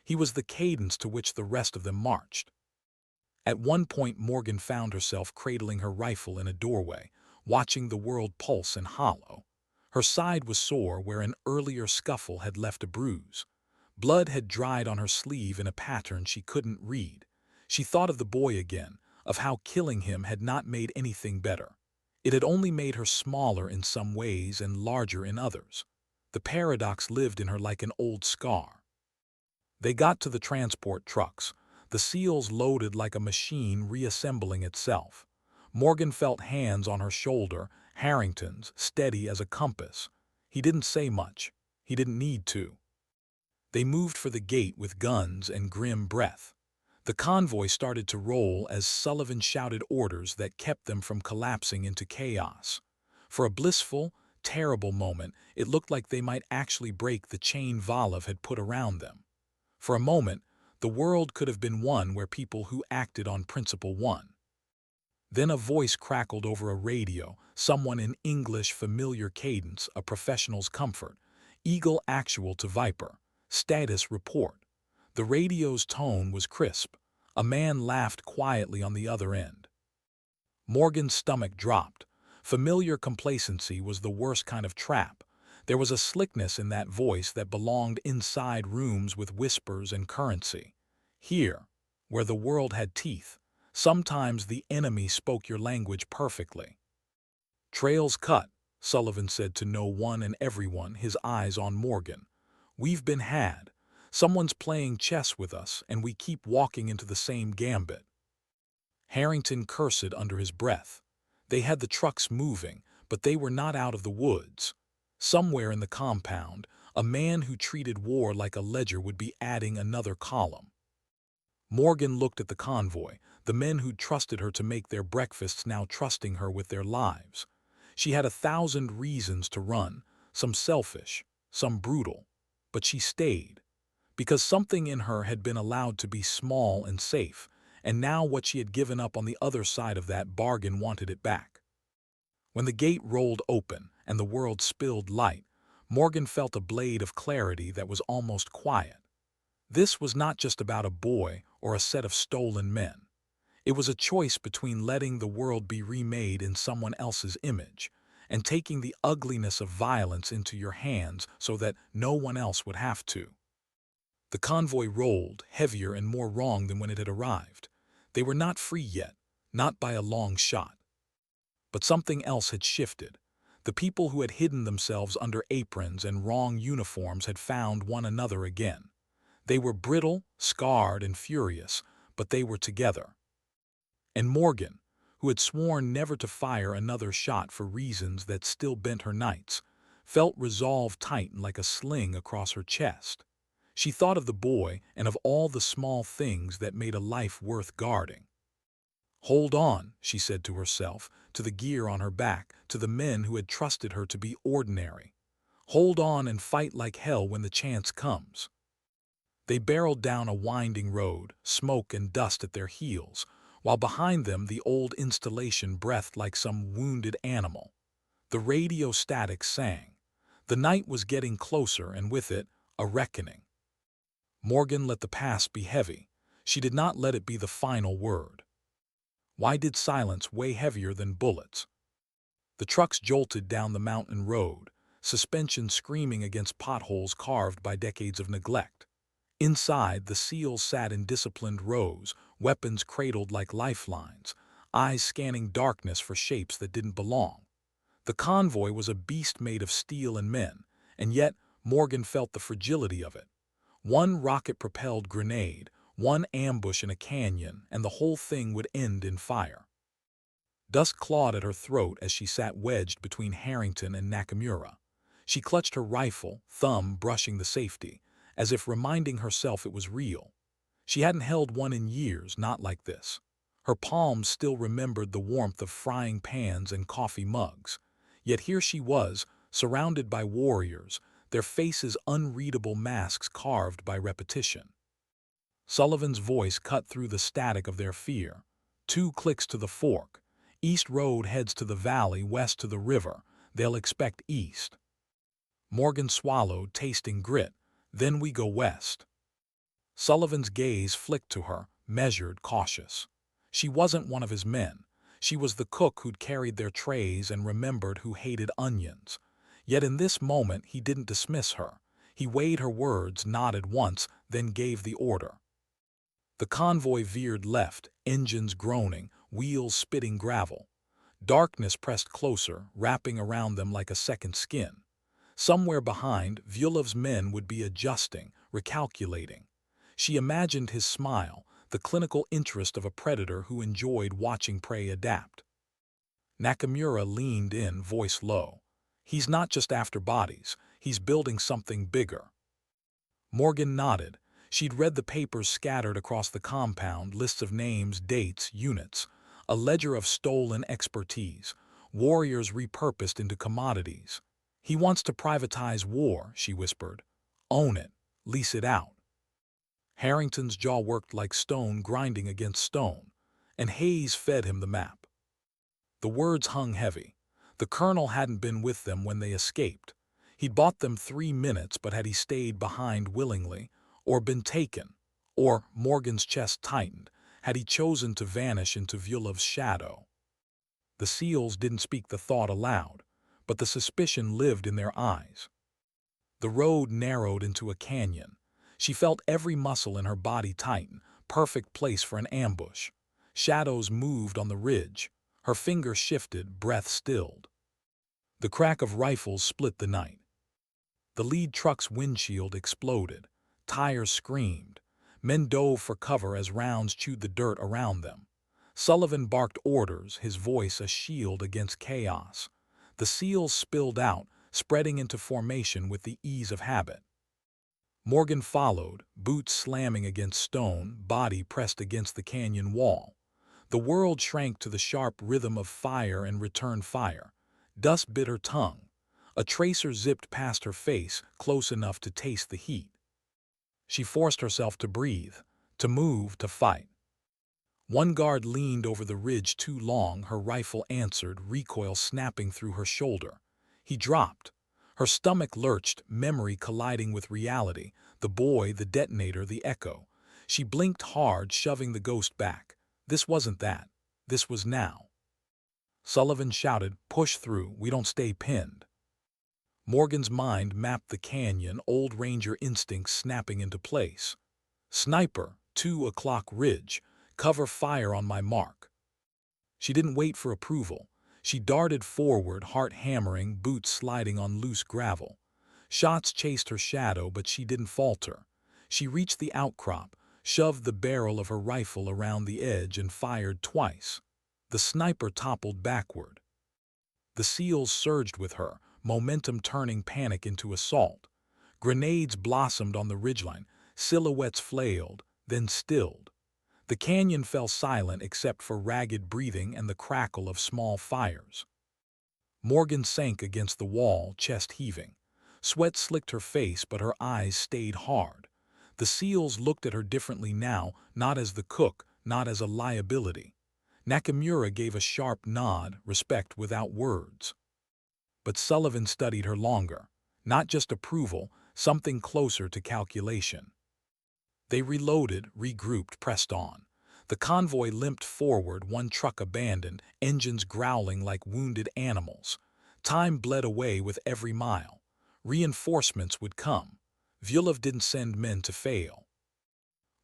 He was the cadence to which the rest of them marched. At one point, Morgan found herself cradling her rifle in a doorway, watching the world pulse and hollow. Her side was sore where an earlier scuffle had left a bruise. Blood had dried on her sleeve in a pattern she couldn't read. She thought of the boy again, of how killing him had not made anything better. It had only made her smaller in some ways and larger in others. The paradox lived in her like an old scar. They got to the transport trucks, the seals loaded like a machine reassembling itself. Morgan felt hands on her shoulder, Harrington's, steady as a compass. He didn't say much. He didn't need to. They moved for the gate with guns and grim breath. The convoy started to roll as Sullivan shouted orders that kept them from collapsing into chaos. For a blissful, terrible moment, it looked like they might actually break the chain Valev had put around them. For a moment, the world could have been one where people who acted on principle won. Then a voice crackled over a radio, someone in English familiar cadence, a professional's comfort. Eagle actual to Viper. Status report. The radio's tone was crisp. A man laughed quietly on the other end. Morgan's stomach dropped. Familiar complacency was the worst kind of trap. There was a slickness in that voice that belonged inside rooms with whispers and currency. Here, where the world had teeth, sometimes the enemy spoke your language perfectly. Trails cut, Sullivan said to no one and everyone, his eyes on Morgan. We've been had. Someone's playing chess with us, and we keep walking into the same gambit. Harrington cursed under his breath. They had the trucks moving, but they were not out of the woods. Somewhere in the compound, a man who treated war like a ledger would be adding another column. Morgan looked at the convoy, the men who'd trusted her to make their breakfasts now trusting her with their lives. She had 1,000 reasons to run, some selfish, some brutal, but she stayed. Because something in her had been allowed to be small and safe, and now what she had given up on the other side of that bargain wanted it back. When the gate rolled open and the world spilled light, Morgan felt a blade of clarity that was almost quiet. This was not just about a boy or a set of stolen men. It was a choice between letting the world be remade in someone else's image and taking the ugliness of violence into your hands so that no one else would have to. The convoy rolled, heavier and more wrong than when it had arrived. They were not free yet, not by a long shot. But something else had shifted. The people who had hidden themselves under aprons and wrong uniforms had found one another again. They were brittle, scarred, and furious, but they were together. And Morgan, who had sworn never to fire another shot for reasons that still bent her nights, felt resolve tighten like a sling across her chest. She thought of the boy and of all the small things that made a life worth guarding. Hold on, she said to herself, to the gear on her back, to the men who had trusted her to be ordinary. Hold on and fight like hell when the chance comes. They barreled down a winding road, smoke and dust at their heels, while behind them the old installation breathed like some wounded animal. The radio static sang. The night was getting closer, and with it, a reckoning. Morgan let the past be heavy. She did not let it be the final word. Why did silence weigh heavier than bullets? The trucks jolted down the mountain road, suspension screaming against potholes carved by decades of neglect. Inside, the SEALs sat in disciplined rows, weapons cradled like lifelines, eyes scanning darkness for shapes that didn't belong. The convoy was a beast made of steel and men, and yet Morgan felt the fragility of it. One rocket-propelled grenade, one ambush in a canyon, and the whole thing would end in fire. Dust clawed at her throat as she sat wedged between Harrington and Nakamura. She clutched her rifle, thumb brushing the safety, as if reminding herself it was real. She hadn't held one in years, not like this. Her palms still remembered the warmth of frying pans and coffee mugs. Yet here she was, surrounded by warriors, their faces unreadable masks carved by repetition. Sullivan's voice cut through the static of their fear. 2 clicks to the fork. East Road heads to the valley, west to the river. They'll expect east. Morgan swallowed, tasting grit. Then we go west. Sullivan's gaze flicked to her, measured, cautious. She wasn't one of his men. She was the cook who'd carried their trays and remembered who hated onions. Yet in this moment he didn't dismiss her. He weighed her words, nodded once, then gave the order. The convoy veered left, engines groaning, wheels spitting gravel. Darkness pressed closer, wrapping around them like a second skin. Somewhere behind, Vyulov's men would be adjusting, recalculating. She imagined his smile, the clinical interest of a predator who enjoyed watching prey adapt. Nakamura leaned in, voice low. He's not just after bodies, he's building something bigger. Morgan nodded. She'd read the papers scattered across the compound, lists of names, dates, units, a ledger of stolen expertise, warriors repurposed into commodities. He wants to privatize war, she whispered. Own it, lease it out. Harrington's jaw worked like stone grinding against stone, and Hayes fed him the map. The words hung heavy. The colonel hadn't been with them when they escaped. He'd bought them 3 minutes, but had he stayed behind willingly, or been taken, or, Morgan's chest tightened, had he chosen to vanish into Vyulov's shadow? The SEALs didn't speak the thought aloud, but the suspicion lived in their eyes. The road narrowed into a canyon. She felt every muscle in her body tighten, perfect place for an ambush. Shadows moved on the ridge. Her fingers shifted, breath stilled. The crack of rifles split the night. The lead truck's windshield exploded. Tires screamed. Men dove for cover as rounds chewed the dirt around them. Sullivan barked orders, his voice a shield against chaos. The SEALs spilled out, spreading into formation with the ease of habit. Morgan followed, boots slamming against stone, body pressed against the canyon wall. The world shrank to the sharp rhythm of fire and return fire. Dust bit her tongue. A tracer zipped past her face, close enough to taste the heat. She forced herself to breathe, to move, to fight. One guard leaned over the ridge too long, her rifle answered, recoil snapping through her shoulder. He dropped. Her stomach lurched, memory colliding with reality, the boy, the detonator, the echo. She blinked hard, shoving the ghost back. This wasn't that. This was now. Sullivan shouted, "Push through, we don't stay pinned." Morgan's mind mapped the canyon, old ranger instincts snapping into place. Sniper, 2 o'clock ridge, cover fire on my mark. She didn't wait for approval. She darted forward, heart hammering, boots sliding on loose gravel. Shots chased her shadow, but she didn't falter. She reached the outcrop, shoved the barrel of her rifle around the edge and fired twice. The sniper toppled backward. The SEALs surged with her, momentum turning panic into assault. Grenades blossomed on the ridgeline, silhouettes flailed, then stilled. The canyon fell silent except for ragged breathing and the crackle of small fires. Morgan sank against the wall, chest heaving. Sweat slicked her face, but her eyes stayed hard. The SEALs looked at her differently now, not as the cook, not as a liability. Nakamura gave a sharp nod, respect without words. But Sullivan studied her longer. Not just approval, something closer to calculation. They reloaded, regrouped, pressed on. The convoy limped forward, one truck abandoned, engines growling like wounded animals. Time bled away with every mile. Reinforcements would come. Vyulov didn't send men to fail.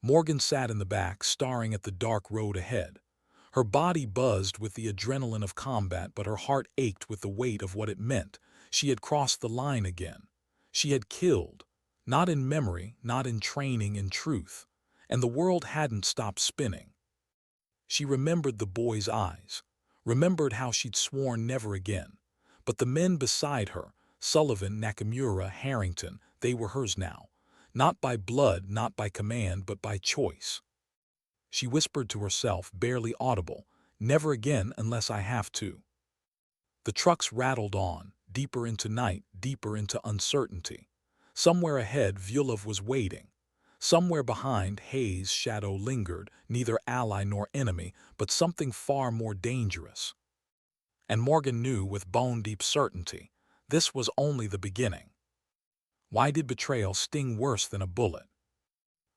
Morgan sat in the back, staring at the dark road ahead. Her body buzzed with the adrenaline of combat, but her heart ached with the weight of what it meant. She had crossed the line again. She had killed. Not in memory, not in training, in truth. And the world hadn't stopped spinning. She remembered the boy's eyes, remembered how she'd sworn never again. But the men beside her, Sullivan, Nakamura, Harrington, they were hers now. Not by blood, not by command, but by choice. She whispered to herself, barely audible, "Never again unless I have to." The trucks rattled on, deeper into night, deeper into uncertainty. Somewhere ahead, Vyulov was waiting. Somewhere behind, Hayes' shadow lingered, neither ally nor enemy, but something far more dangerous. And Morgan knew with bone-deep certainty this was only the beginning. Why did betrayal sting worse than a bullet?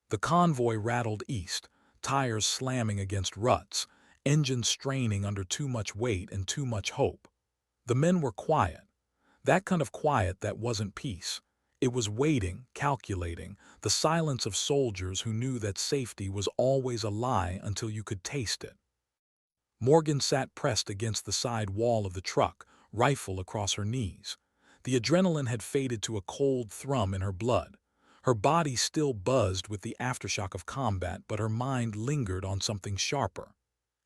The convoy rattled east, tires slamming against ruts, engines straining under too much weight and too much hope. The men were quiet, that kind of quiet that wasn't peace. It was waiting, calculating, the silence of soldiers who knew that safety was always a lie until you could taste it. Morgan sat pressed against the side wall of the truck, rifle across her knees. The adrenaline had faded to a cold thrum in her blood. Her body still buzzed with the aftershock of combat, but her mind lingered on something sharper.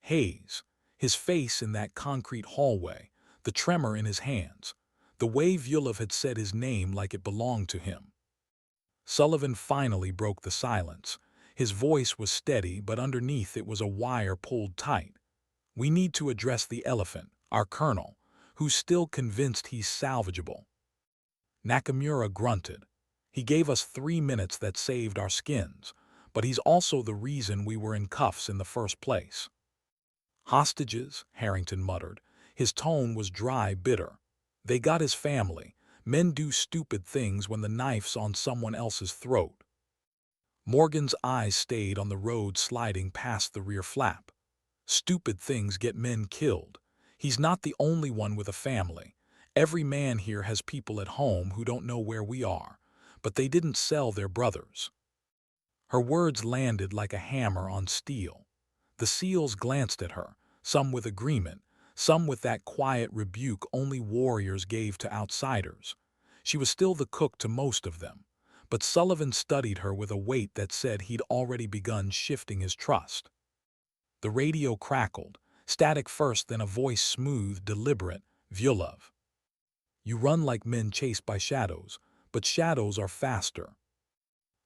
Hayes, his face in that concrete hallway, the tremor in his hands, the way Vyulov had said his name like it belonged to him. Sullivan finally broke the silence. His voice was steady, but underneath it was a wire pulled tight. We need to address the elephant, our colonel, who's still convinced he's salvageable. Nakamura grunted. He gave us 3 minutes that saved our skins, but he's also the reason we were in cuffs in the first place. Hostages, Harrington muttered. His tone was dry, bitter. They got his family. Men do stupid things when the knife's on someone else's throat. Morgan's eyes stayed on the road sliding past the rear flap. Stupid things get men killed. He's not the only one with a family. Every man here has people at home who don't know where we are, but they didn't sell their brothers. Her words landed like a hammer on steel. The SEALs glanced at her, some with agreement, some with that quiet rebuke only warriors gave to outsiders. She was still the cook to most of them, but Sullivan studied her with a weight that said he'd already begun shifting his trust. The radio crackled, static first, then a voice smooth, deliberate. Vyulov. You run like men chased by shadows, but shadows are faster.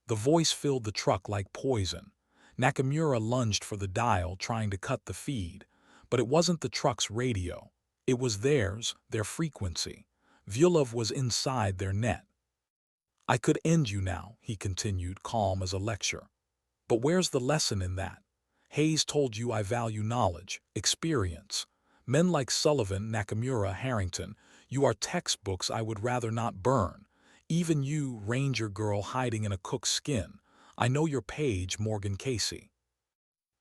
The voice filled the truck like poison. Nakamura lunged for the dial, trying to cut the feed, but it wasn't the truck's radio. It was theirs, their frequency. Vyulov was inside their net. I could end you now, he continued, calm as a lecture. But where's the lesson in that? Hayes told you I value knowledge, experience. Men like Sullivan, Nakamura, Harrington, you are textbooks I would rather not burn. Even you, ranger girl hiding in a cook's skin. I know your page, Morgan Casey.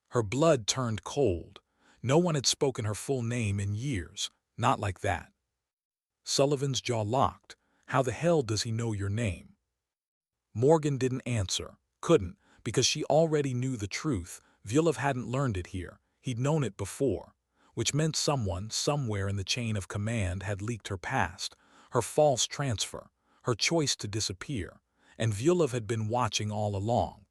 Her blood turned cold. No one had spoken her full name in years, not like that. Sullivan's jaw locked. How the hell does he know your name? Morgan didn't answer, couldn't, because she already knew the truth. Vyulov hadn't learned it here. He'd known it before, which meant someone, somewhere in the chain of command had leaked her past, her false transfer, her choice to disappear, and Vyulov had been watching all along.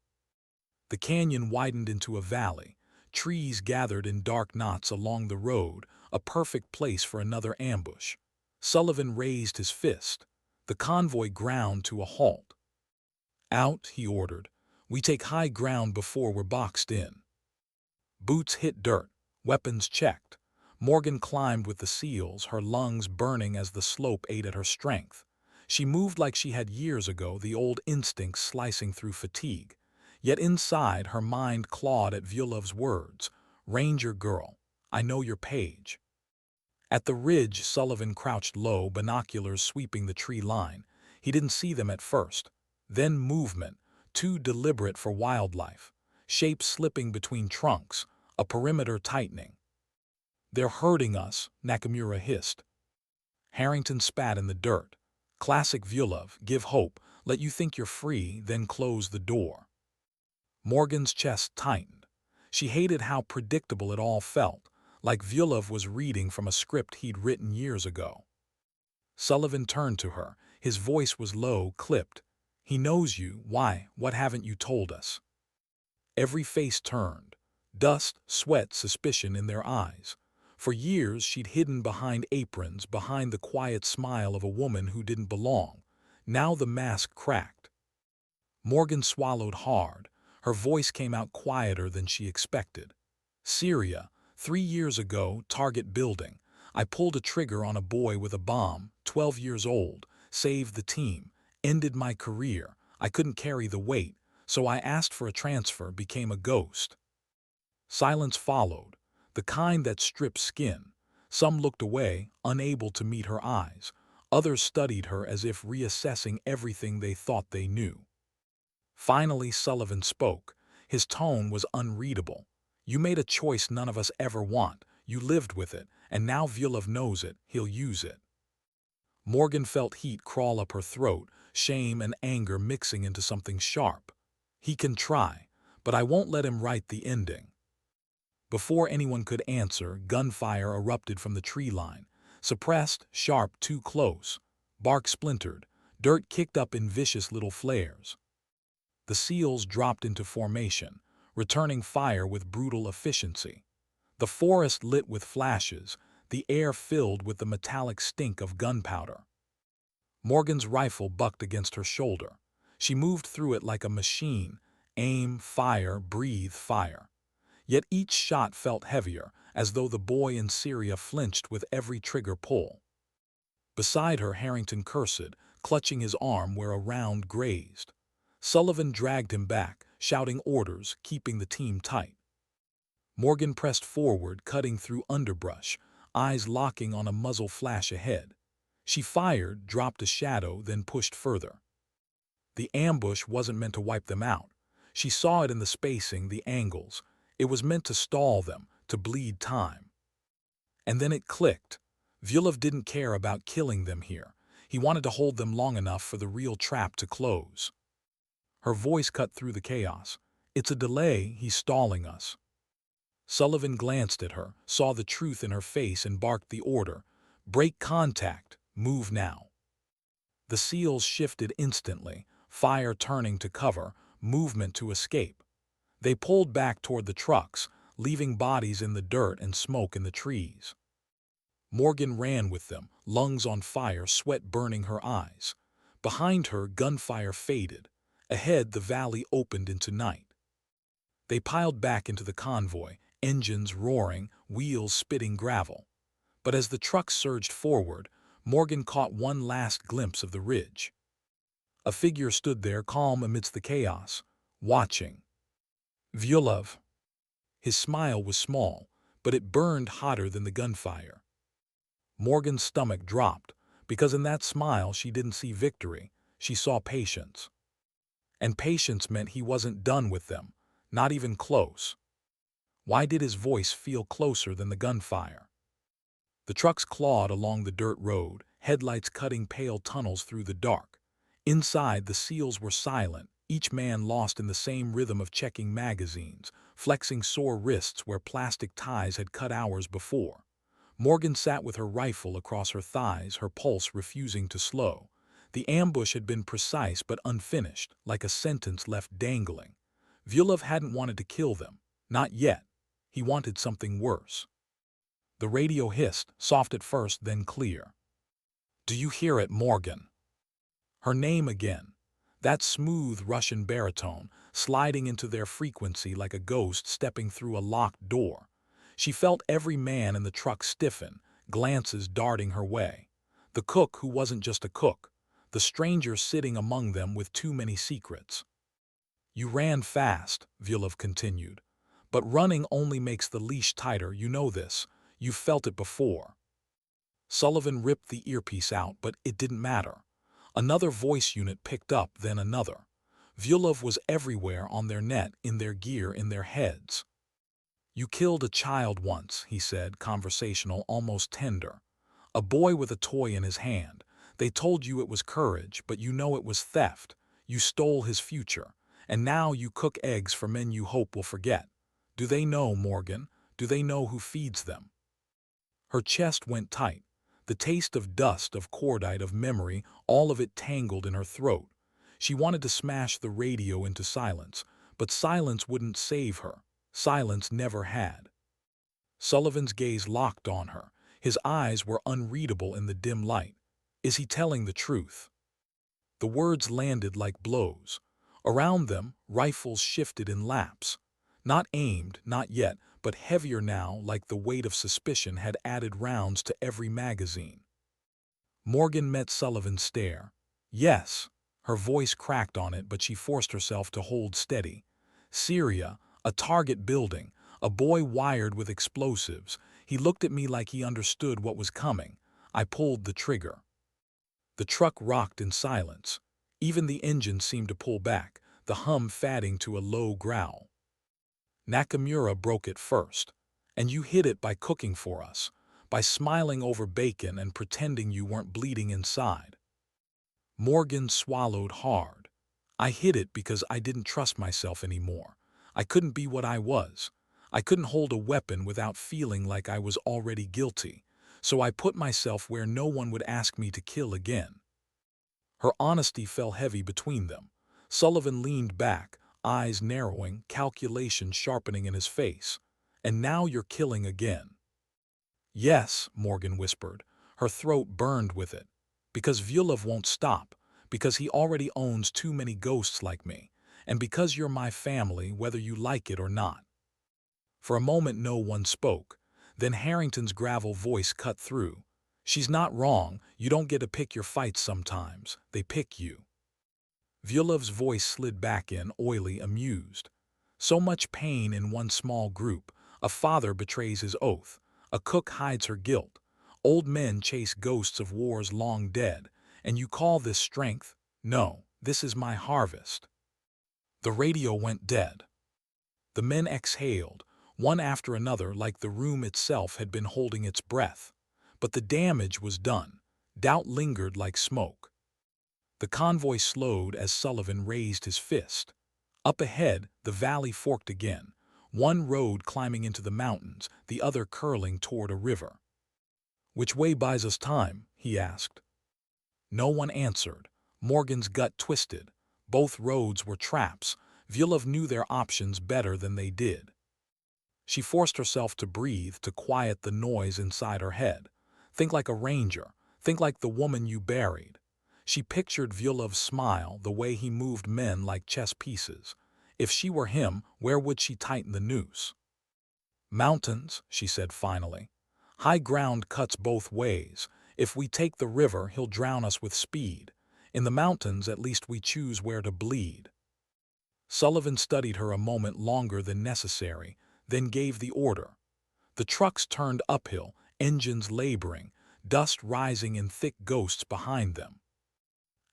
The canyon widened into a valley. Trees gathered in dark knots along the road, a perfect place for another ambush. Sullivan raised his fist. The convoy ground to a halt. Out, he ordered. We take high ground before we're boxed in. Boots hit dirt, weapons checked. Morgan climbed with the SEALs, her lungs burning as the slope ate at her strength. She moved like she had years ago, the old instincts slicing through fatigue. Yet inside, her mind clawed at Vyulov's words. Ranger girl, I know your page. At the ridge, Sullivan crouched low, binoculars sweeping the tree line. He didn't see them at first. Then movement, too deliberate for wildlife. Shapes slipping between trunks, a perimeter tightening. They're hurting us, Nakamura hissed. Harrington spat in the dirt. Classic Vyulov, give hope, let you think you're free, then close the door. Morgan's chest tightened. She hated how predictable it all felt, like Vyulov was reading from a script he'd written years ago. Sullivan turned to her. His voice was low, clipped. He knows you. Why? What haven't you told us? Every face turned. Dust, sweat, suspicion in their eyes. For years she'd hidden behind aprons, behind the quiet smile of a woman who didn't belong. Now the mask cracked. Morgan swallowed hard. Her voice came out quieter than she expected. Syria, 3 years ago, target building. I pulled a trigger on a boy with a bomb, 12 years old, saved the team, ended my career. I couldn't carry the weight, so I asked for a transfer, became a ghost. Silence followed, the kind that strips skin. Some looked away, unable to meet her eyes. Others studied her as if reassessing everything they thought they knew. Finally, Sullivan spoke. His tone was unreadable. "You made a choice none of us ever want. You lived with it, and now Vyulov knows it. He'll use it." Morgan felt heat crawl up her throat, shame and anger mixing into something sharp. "He can try, but I won't let him write the ending." Before anyone could answer, gunfire erupted from the tree line. Suppressed, sharp, too close. Bark splintered. Dirt kicked up in vicious little flares. The seals dropped into formation, returning fire with brutal efficiency. The forest lit with flashes, the air filled with the metallic stink of gunpowder. Morgan's rifle bucked against her shoulder. She moved through it like a machine, aim, fire, breathe, fire. Yet each shot felt heavier, as though the boy in Syria flinched with every trigger pull. Beside her, Harrington cursed, clutching his arm where a round grazed. Sullivan dragged him back, shouting orders, keeping the team tight. Morgan pressed forward, cutting through underbrush, eyes locking on a muzzle flash ahead. She fired, dropped a shadow, then pushed further. The ambush wasn't meant to wipe them out. She saw it in the spacing, the angles. It was meant to stall them, to bleed time. And then it clicked. Vyulov didn't care about killing them here. He wanted to hold them long enough for the real trap to close. Her voice cut through the chaos. "It's a delay, he's stalling us." Sullivan glanced at her, saw the truth in her face, and barked the order. "Break contact. Move now." The seals shifted instantly, fire turning to cover, movement to escape. They pulled back toward the trucks, leaving bodies in the dirt and smoke in the trees. Morgan ran with them, lungs on fire, sweat burning her eyes. Behind her, gunfire faded. Ahead, the valley opened into night. They piled back into the convoy, engines roaring, wheels spitting gravel. But as the trucks surged forward, Morgan caught one last glimpse of the ridge. A figure stood there, calm amidst the chaos, watching. Vyulov. His smile was small, but it burned hotter than the gunfire. Morgan's stomach dropped, because in that smile she didn't see victory, she saw patience. And patience meant he wasn't done with them, not even close. Why did his voice feel closer than the gunfire? The trucks clawed along the dirt road, headlights cutting pale tunnels through the dark. Inside, the seals were silent, each man lost in the same rhythm of checking magazines, flexing sore wrists where plastic ties had cut hours before. Morgan sat with her rifle across her thighs, her pulse refusing to slow. The ambush had been precise but unfinished, like a sentence left dangling. Vyulov hadn't wanted to kill them. Not yet. He wanted something worse. The radio hissed, soft at first, then clear. "Do you hear it, Morgan?" Her name again. That smooth Russian baritone, sliding into their frequency like a ghost stepping through a locked door. She felt every man in the truck stiffen, glances darting her way. The cook who wasn't just a cook. The stranger sitting among them with too many secrets. "You ran fast," Vyulov continued. "But running only makes the leash tighter, you know this. You've felt it before." Sullivan ripped the earpiece out, but it didn't matter. Another voice unit picked up, then another. Vyulov was everywhere, on their net, in their gear, in their heads. "You killed a child once," he said, conversational, almost tender. "A boy with a toy in his hand. They told you it was courage, but you know it was theft. You stole his future. And now you cook eggs for men you hope will forget. Do they know, Morgan? Do they know who feeds them?" Her chest went tight. The taste of dust, of cordite, of memory, all of it tangled in her throat. She wanted to smash the radio into silence, but silence wouldn't save her. Silence never had. Sullivan's gaze locked on her. His eyes were unreadable in the dim light. Is he telling the truth? The words landed like blows. Around them, rifles shifted in laps. Not aimed, not yet, but heavier now, like the weight of suspicion had added rounds to every magazine. Morgan met Sullivan's stare. Yes. Her voice cracked on it, but she forced herself to hold steady. Syria, a target building, a boy wired with explosives. He looked at me like he understood what was coming. I pulled the trigger. The truck rocked in silence. Even the engine seemed to pull back, the hum fading to a low growl. Nakamura broke it first. And you hid it by cooking for us, by smiling over bacon and pretending you weren't bleeding inside. Morgan swallowed hard. I hid it because I didn't trust myself anymore. I couldn't be what I was. I couldn't hold a weapon without feeling like I was already guilty. So I put myself where no one would ask me to kill again. Her honesty fell heavy between them. Sullivan leaned back, eyes narrowing, calculation sharpening in his face. And now you're killing again. Yes, Morgan whispered. Her throat burned with it. Because Vyulov won't stop. Because he already owns too many ghosts like me. And because you're my family, whether you like it or not. For a moment no one spoke. Then Harrington's gravel voice cut through. She's not wrong. You don't get to pick your fights sometimes. They pick you. Vyulov's voice slid back in, oily, amused. So much pain in one small group. A father betrays his oath. A cook hides her guilt. Old men chase ghosts of wars long dead. And you call this strength? No, this is my harvest. The radio went dead. The men exhaled, one after another, like the room itself had been holding its breath. But the damage was done. Doubt lingered like smoke. The convoy slowed as Sullivan raised his fist. Up ahead, the valley forked again, one road climbing into the mountains, the other curling toward a river. Which way buys us time? He asked. No one answered. Morgan's gut twisted. Both roads were traps. Vyulov knew their options better than they did. She forced herself to breathe, to quiet the noise inside her head. Think like a ranger. Think like the woman you buried. She pictured Vyulov's smile, the way he moved men like chess pieces. If she were him, where would she tighten the noose? Mountains, she said finally. High ground cuts both ways. If we take the river, he'll drown us with speed. In the mountains, at least we choose where to bleed. Sullivan studied her a moment longer than necessary, then gave the order. The trucks turned uphill, engines laboring, dust rising in thick ghosts behind them.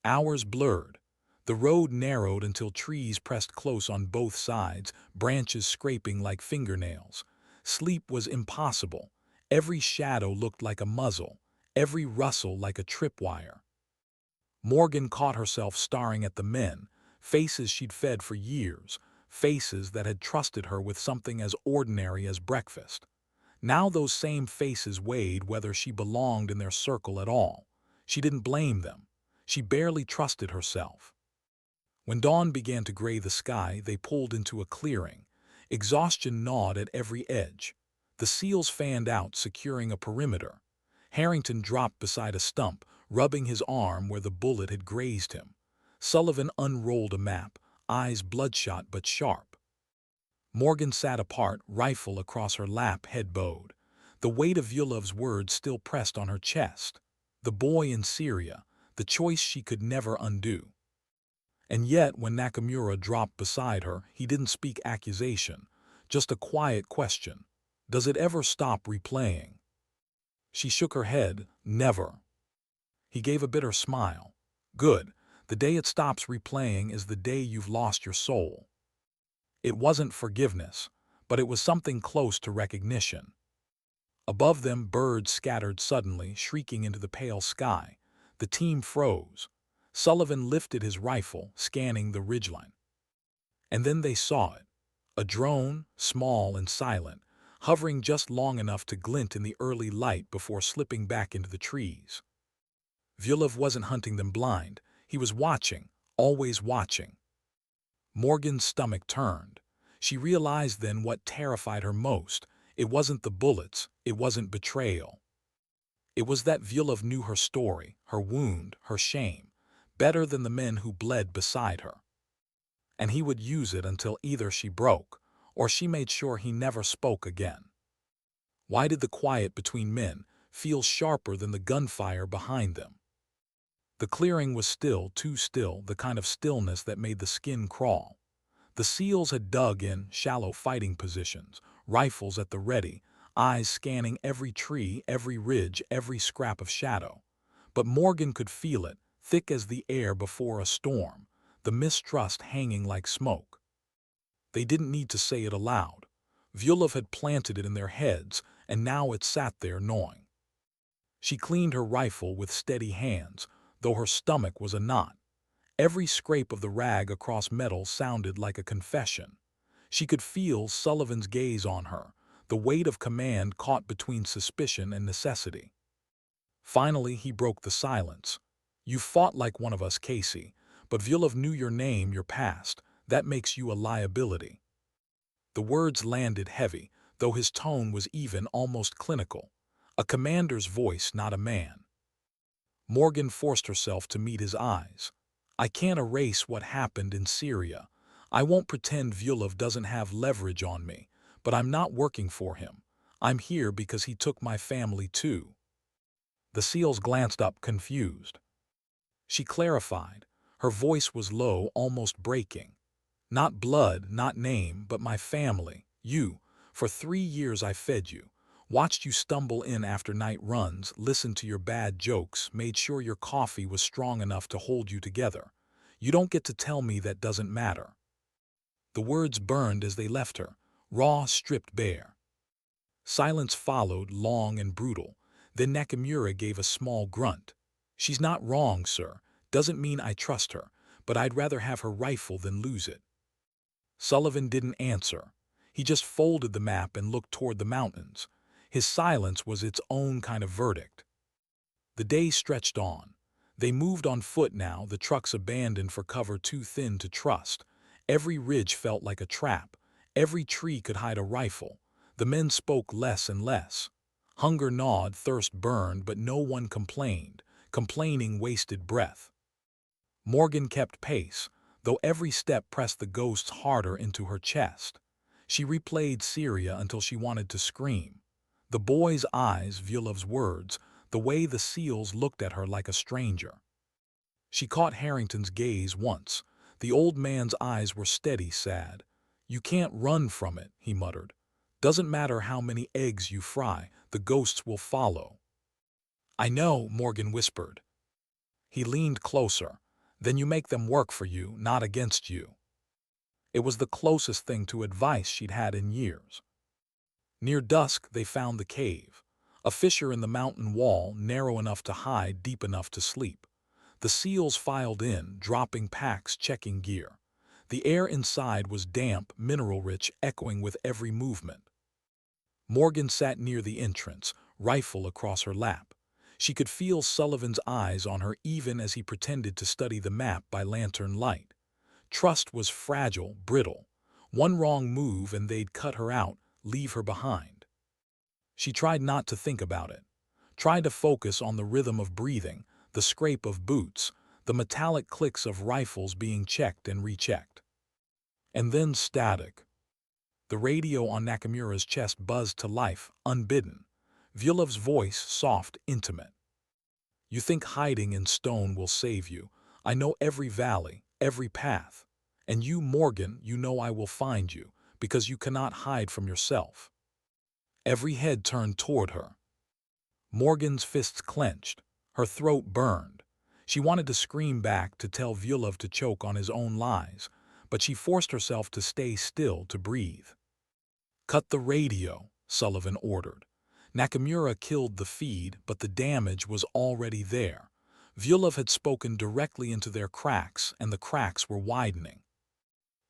Hours blurred. The road narrowed until trees pressed close on both sides, branches scraping like fingernails. Sleep was impossible. Every shadow looked like a muzzle, every rustle like a tripwire. Morgan caught herself staring at the men, faces she'd fed for years, faces that had trusted her with something as ordinary as breakfast. Now those same faces weighed whether she belonged in their circle at all. She didn't blame them. She barely trusted herself. When dawn began to gray the sky, they pulled into a clearing. Exhaustion gnawed at every edge. The seals fanned out, securing a perimeter. Harrington dropped beside a stump, rubbing his arm where the bullet had grazed him. Sullivan unrolled a map, eyes bloodshot but sharp. Morgan sat apart, rifle across her lap, head bowed. The weight of Vyulov's words still pressed on her chest. The boy in Syria, the choice she could never undo. And yet, when Nakamura dropped beside her, he didn't speak accusation, just a quiet question. Does it ever stop replaying? She shook her head, never. He gave a bitter smile. Good. The day it stops replaying is the day you've lost your soul. It wasn't forgiveness, but it was something close to recognition. Above them, birds scattered suddenly, shrieking into the pale sky. The team froze. Sullivan lifted his rifle, scanning the ridgeline. And then they saw it. A drone, small and silent, hovering just long enough to glint in the early light before slipping back into the trees. Vyulov wasn't hunting them blind. He was watching, always watching. Morgan's stomach turned. She realized then what terrified her most. It wasn't the bullets, it wasn't betrayal. It was that Vyulov knew her story, her wound, her shame, better than the men who bled beside her. And he would use it until either she broke, or she made sure he never spoke again. Why did the quiet between men feel sharper than the gunfire behind them? The clearing was still, too still, the kind of stillness that made the skin crawl. The SEALs had dug in shallow fighting positions, rifles at the ready, eyes scanning every tree, every ridge, every scrap of shadow. But Morgan could feel it, thick as the air before a storm, the mistrust hanging like smoke. They didn't need to say it aloud. Vyulov had planted it in their heads, and now it sat there gnawing. She cleaned her rifle with steady hands, though her stomach was a knot. Every scrape of the rag across metal sounded like a confession. She could feel Sullivan's gaze on her, the weight of command caught between suspicion and necessity. Finally, he broke the silence. "You fought like one of us, Casey, but Vyulov knew your name, your past. That makes you a liability." The words landed heavy, though his tone was even, almost clinical. A commander's voice, not a man. Morgan forced herself to meet his eyes. "I can't erase what happened in Syria. I won't pretend Vyulov doesn't have leverage on me, but I'm not working for him. I'm here because he took my family too." The SEALs glanced up, confused. She clarified. Her voice was low, almost breaking. "Not blood, not name, but my family. You. For 3 years I fed you. Watched you stumble in after night runs, listened to your bad jokes, made sure your coffee was strong enough to hold you together. You don't get to tell me that doesn't matter." The words burned as they left her, raw, stripped bare. Silence followed, long and brutal. Then Nakamura gave a small grunt. "She's not wrong, sir. Doesn't mean I trust her, but I'd rather have her rifle than lose it." Sullivan didn't answer. He just folded the map and looked toward the mountains. His silence was its own kind of verdict. The day stretched on. They moved on foot now, the trucks abandoned for cover too thin to trust. Every ridge felt like a trap. Every tree could hide a rifle. The men spoke less and less. Hunger gnawed, thirst burned, but no one complained. Complaining wasted breath. Morgan kept pace, though every step pressed the ghosts harder into her chest. She replayed Syria until she wanted to scream. The boy's eyes, Vyulov's words, the way the SEALs looked at her like a stranger. She caught Harrington's gaze once. The old man's eyes were steady, sad. "You can't run from it," he muttered. "Doesn't matter how many eggs you fry, the ghosts will follow." "I know," Morgan whispered. He leaned closer. "Then you make them work for you, not against you." It was the closest thing to advice she'd had in years. Near dusk, they found the cave. A fissure in the mountain wall, narrow enough to hide, deep enough to sleep. The SEALs filed in, dropping packs, checking gear. The air inside was damp, mineral-rich, echoing with every movement. Morgan sat near the entrance, rifle across her lap. She could feel Sullivan's eyes on her even as he pretended to study the map by lantern light. Trust was fragile, brittle. One wrong move and they'd cut her out, leave her behind. She tried not to think about it. Tried to focus on the rhythm of breathing, the scrape of boots, the metallic clicks of rifles being checked and rechecked. And then static. The radio on Nakamura's chest buzzed to life, unbidden. Vyulov's voice, soft, intimate. "You think hiding in stone will save you. I know every valley, every path. And you, Morgan, you know I will find you, because you cannot hide from yourself." Every head turned toward her. Morgan's fists clenched. Her throat burned. She wanted to scream back, to tell Vyulov to choke on his own lies, but she forced herself to stay still, to breathe. "Cut the radio," Sullivan ordered. Nakamura killed the feed, but the damage was already there. Vyulov had spoken directly into their cracks, and the cracks were widening.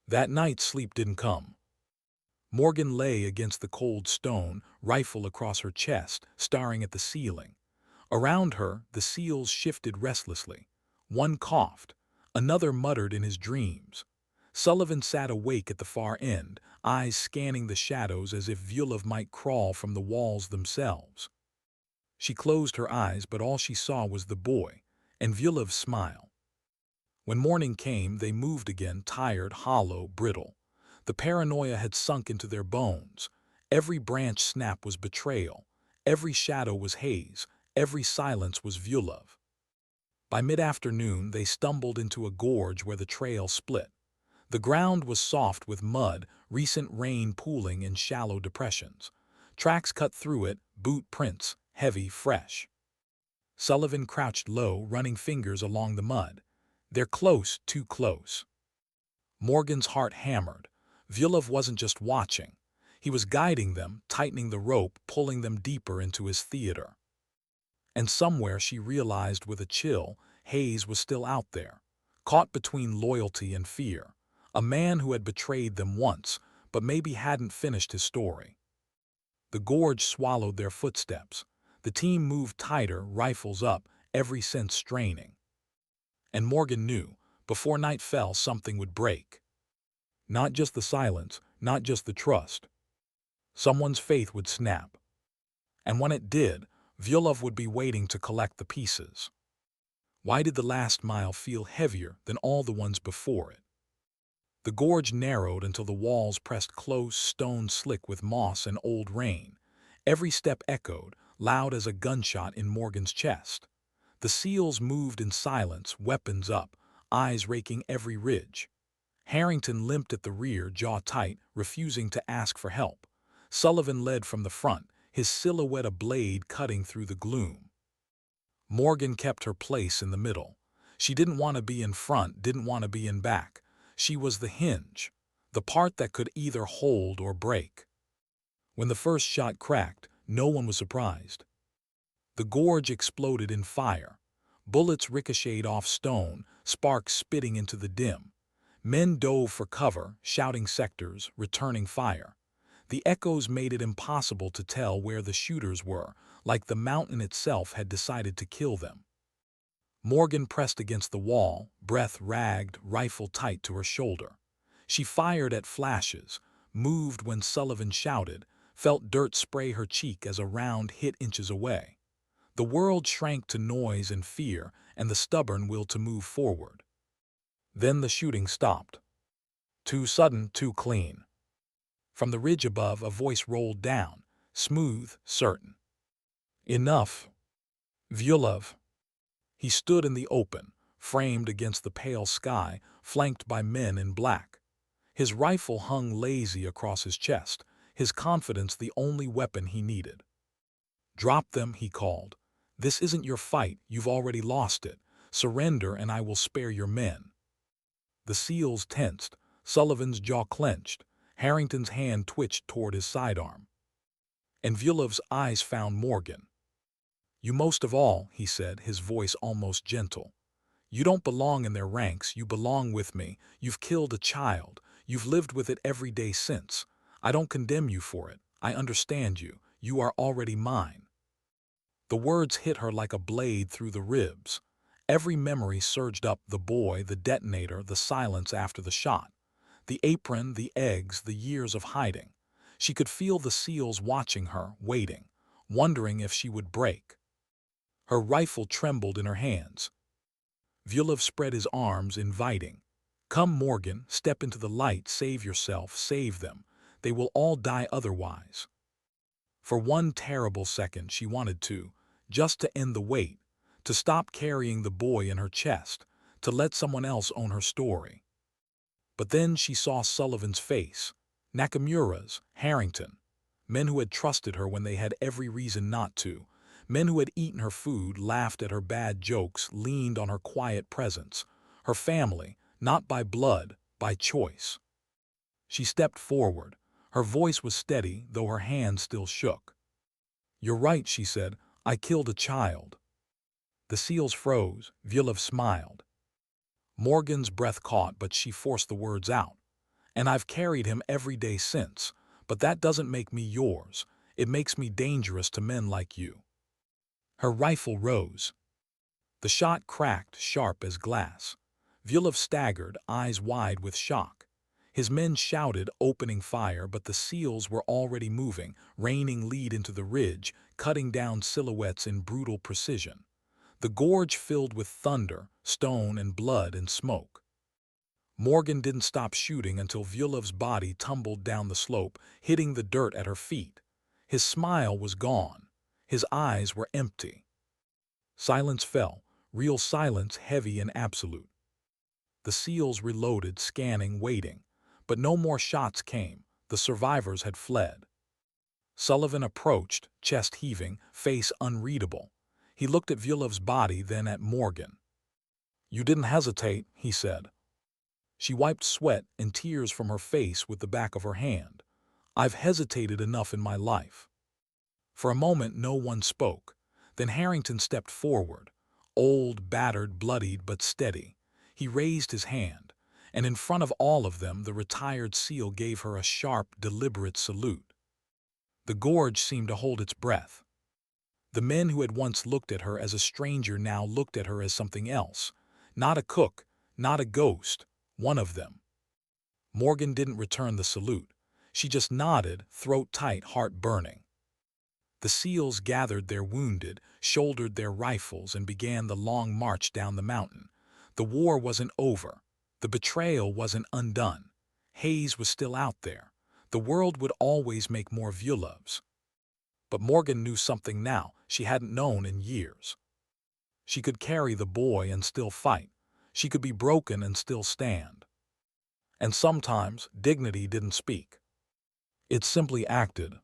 That night, sleep didn't come. Morgan lay against the cold stone, rifle across her chest, staring at the ceiling. Around her, the SEALs shifted restlessly. One coughed. Another muttered in his dreams. Sullivan sat awake at the far end, eyes scanning the shadows as if Vyulov might crawl from the walls themselves. She closed her eyes, but all she saw was the boy, and Vyulov's smile. When morning came, they moved again, tired, hollow, brittle. The paranoia had sunk into their bones. Every branch snap was betrayal. Every shadow was haze. Every silence was Vyulov. By mid-afternoon, they stumbled into a gorge where the trail split. The ground was soft with mud, recent rain pooling in shallow depressions. Tracks cut through it, boot prints, heavy, fresh. Sullivan crouched low, running fingers along the mud. They're close, too close. Morgan's heart hammered. Vyulov wasn't just watching. He was guiding them, tightening the rope, pulling them deeper into his theater. And somewhere, she realized with a chill, Hayes was still out there, caught between loyalty and fear. A man who had betrayed them once, but maybe hadn't finished his story. The gorge swallowed their footsteps. The team moved tighter, rifles up, every sense straining. And Morgan knew, before night fell, something would break. Not just the silence, not just the trust. Someone's faith would snap. And when it did, Vyulov would be waiting to collect the pieces. Why did the last mile feel heavier than all the ones before it? The gorge narrowed until the walls pressed close, stone slick with moss and old rain. Every step echoed, loud as a gunshot in Morgan's chest. The SEALs moved in silence, weapons up, eyes raking every ridge. Harrington limped at the rear, jaw tight, refusing to ask for help. Sullivan led from the front, his silhouette a blade cutting through the gloom. Morgan kept her place in the middle. She didn't want to be in front, didn't want to be in back. She was the hinge, the part that could either hold or break. When the first shot cracked, no one was surprised. The gorge exploded in fire. Bullets ricocheted off stone, sparks spitting into the dim. Men dove for cover, shouting sectors, returning fire. The echoes made it impossible to tell where the shooters were, like the mountain itself had decided to kill them. Morgan pressed against the wall, breath ragged, rifle tight to her shoulder. She fired at flashes, moved when Sullivan shouted, felt dirt spray her cheek as a round hit inches away. The world shrank to noise and fear, and the stubborn will to move forward. Then the shooting stopped. Too sudden, too clean. From the ridge above, a voice rolled down, smooth, certain. Enough. Vyulov. He stood in the open, framed against the pale sky, flanked by men in black. His rifle hung lazy across his chest, his confidence the only weapon he needed. Drop them, he called. This isn't your fight, you've already lost it. Surrender and I will spare your men. The SEALs tensed, Sullivan's jaw clenched, Harrington's hand twitched toward his sidearm. And Vyulov's eyes found Morgan. You most of all, he said, his voice almost gentle. You don't belong in their ranks, you belong with me. You've killed a child. You've lived with it every day since. I don't condemn you for it. I understand you. You are already mine. The words hit her like a blade through the ribs. Every memory surged up, the boy, the detonator, the silence after the shot. The apron, the eggs, the years of hiding. She could feel the SEALs watching her, waiting, wondering if she would break. Her rifle trembled in her hands. Vyulov spread his arms, inviting. Come, Morgan, step into the light, save yourself, save them. They will all die otherwise. For one terrible second she wanted to, just to end the wait, to stop carrying the boy in her chest, to let someone else own her story. But then she saw Sullivan's face, Nakamura's, Harrington, men who had trusted her when they had every reason not to, men who had eaten her food, laughed at her bad jokes, leaned on her quiet presence, her family, not by blood, by choice. She stepped forward. Her voice was steady, though her hand still shook. You're right, she said. I killed a child. The SEALs froze. Vyulov smiled. Morgan's breath caught, but she forced the words out. And I've carried him every day since. But that doesn't make me yours. It makes me dangerous to men like you. Her rifle rose. The shot cracked, sharp as glass. Vyulov staggered, eyes wide with shock. His men shouted, opening fire, but the SEALs were already moving, raining lead into the ridge, cutting down silhouettes in brutal precision. The gorge filled with thunder, stone and blood and smoke. Morgan didn't stop shooting until Vyulov's body tumbled down the slope, hitting the dirt at her feet. His smile was gone. His eyes were empty. Silence fell, real silence, heavy and absolute. The SEALs reloaded, scanning, waiting. But no more shots came. The survivors had fled. Sullivan approached, chest heaving, face unreadable. He looked at Vyulov's body, then at Morgan. "You didn't hesitate," he said. She wiped sweat and tears from her face with the back of her hand. "I've hesitated enough in my life." For a moment no one spoke. Then Harrington stepped forward, old, battered, bloodied, but steady. He raised his hand, and in front of all of them the retired SEAL gave her a sharp, deliberate salute. The gorge seemed to hold its breath. The men who had once looked at her as a stranger now looked at her as something else. Not a cook, not a ghost, one of them. Morgan didn't return the salute. She just nodded, throat tight, heart burning. The SEALs gathered their wounded, shouldered their rifles, and began the long march down the mountain. The war wasn't over. The betrayal wasn't undone. Hayes was still out there. The world would always make more Vyulovs. But Morgan knew something now she hadn't known in years. She could carry the boy and still fight. She could be broken and still stand. And sometimes dignity didn't speak. It simply acted.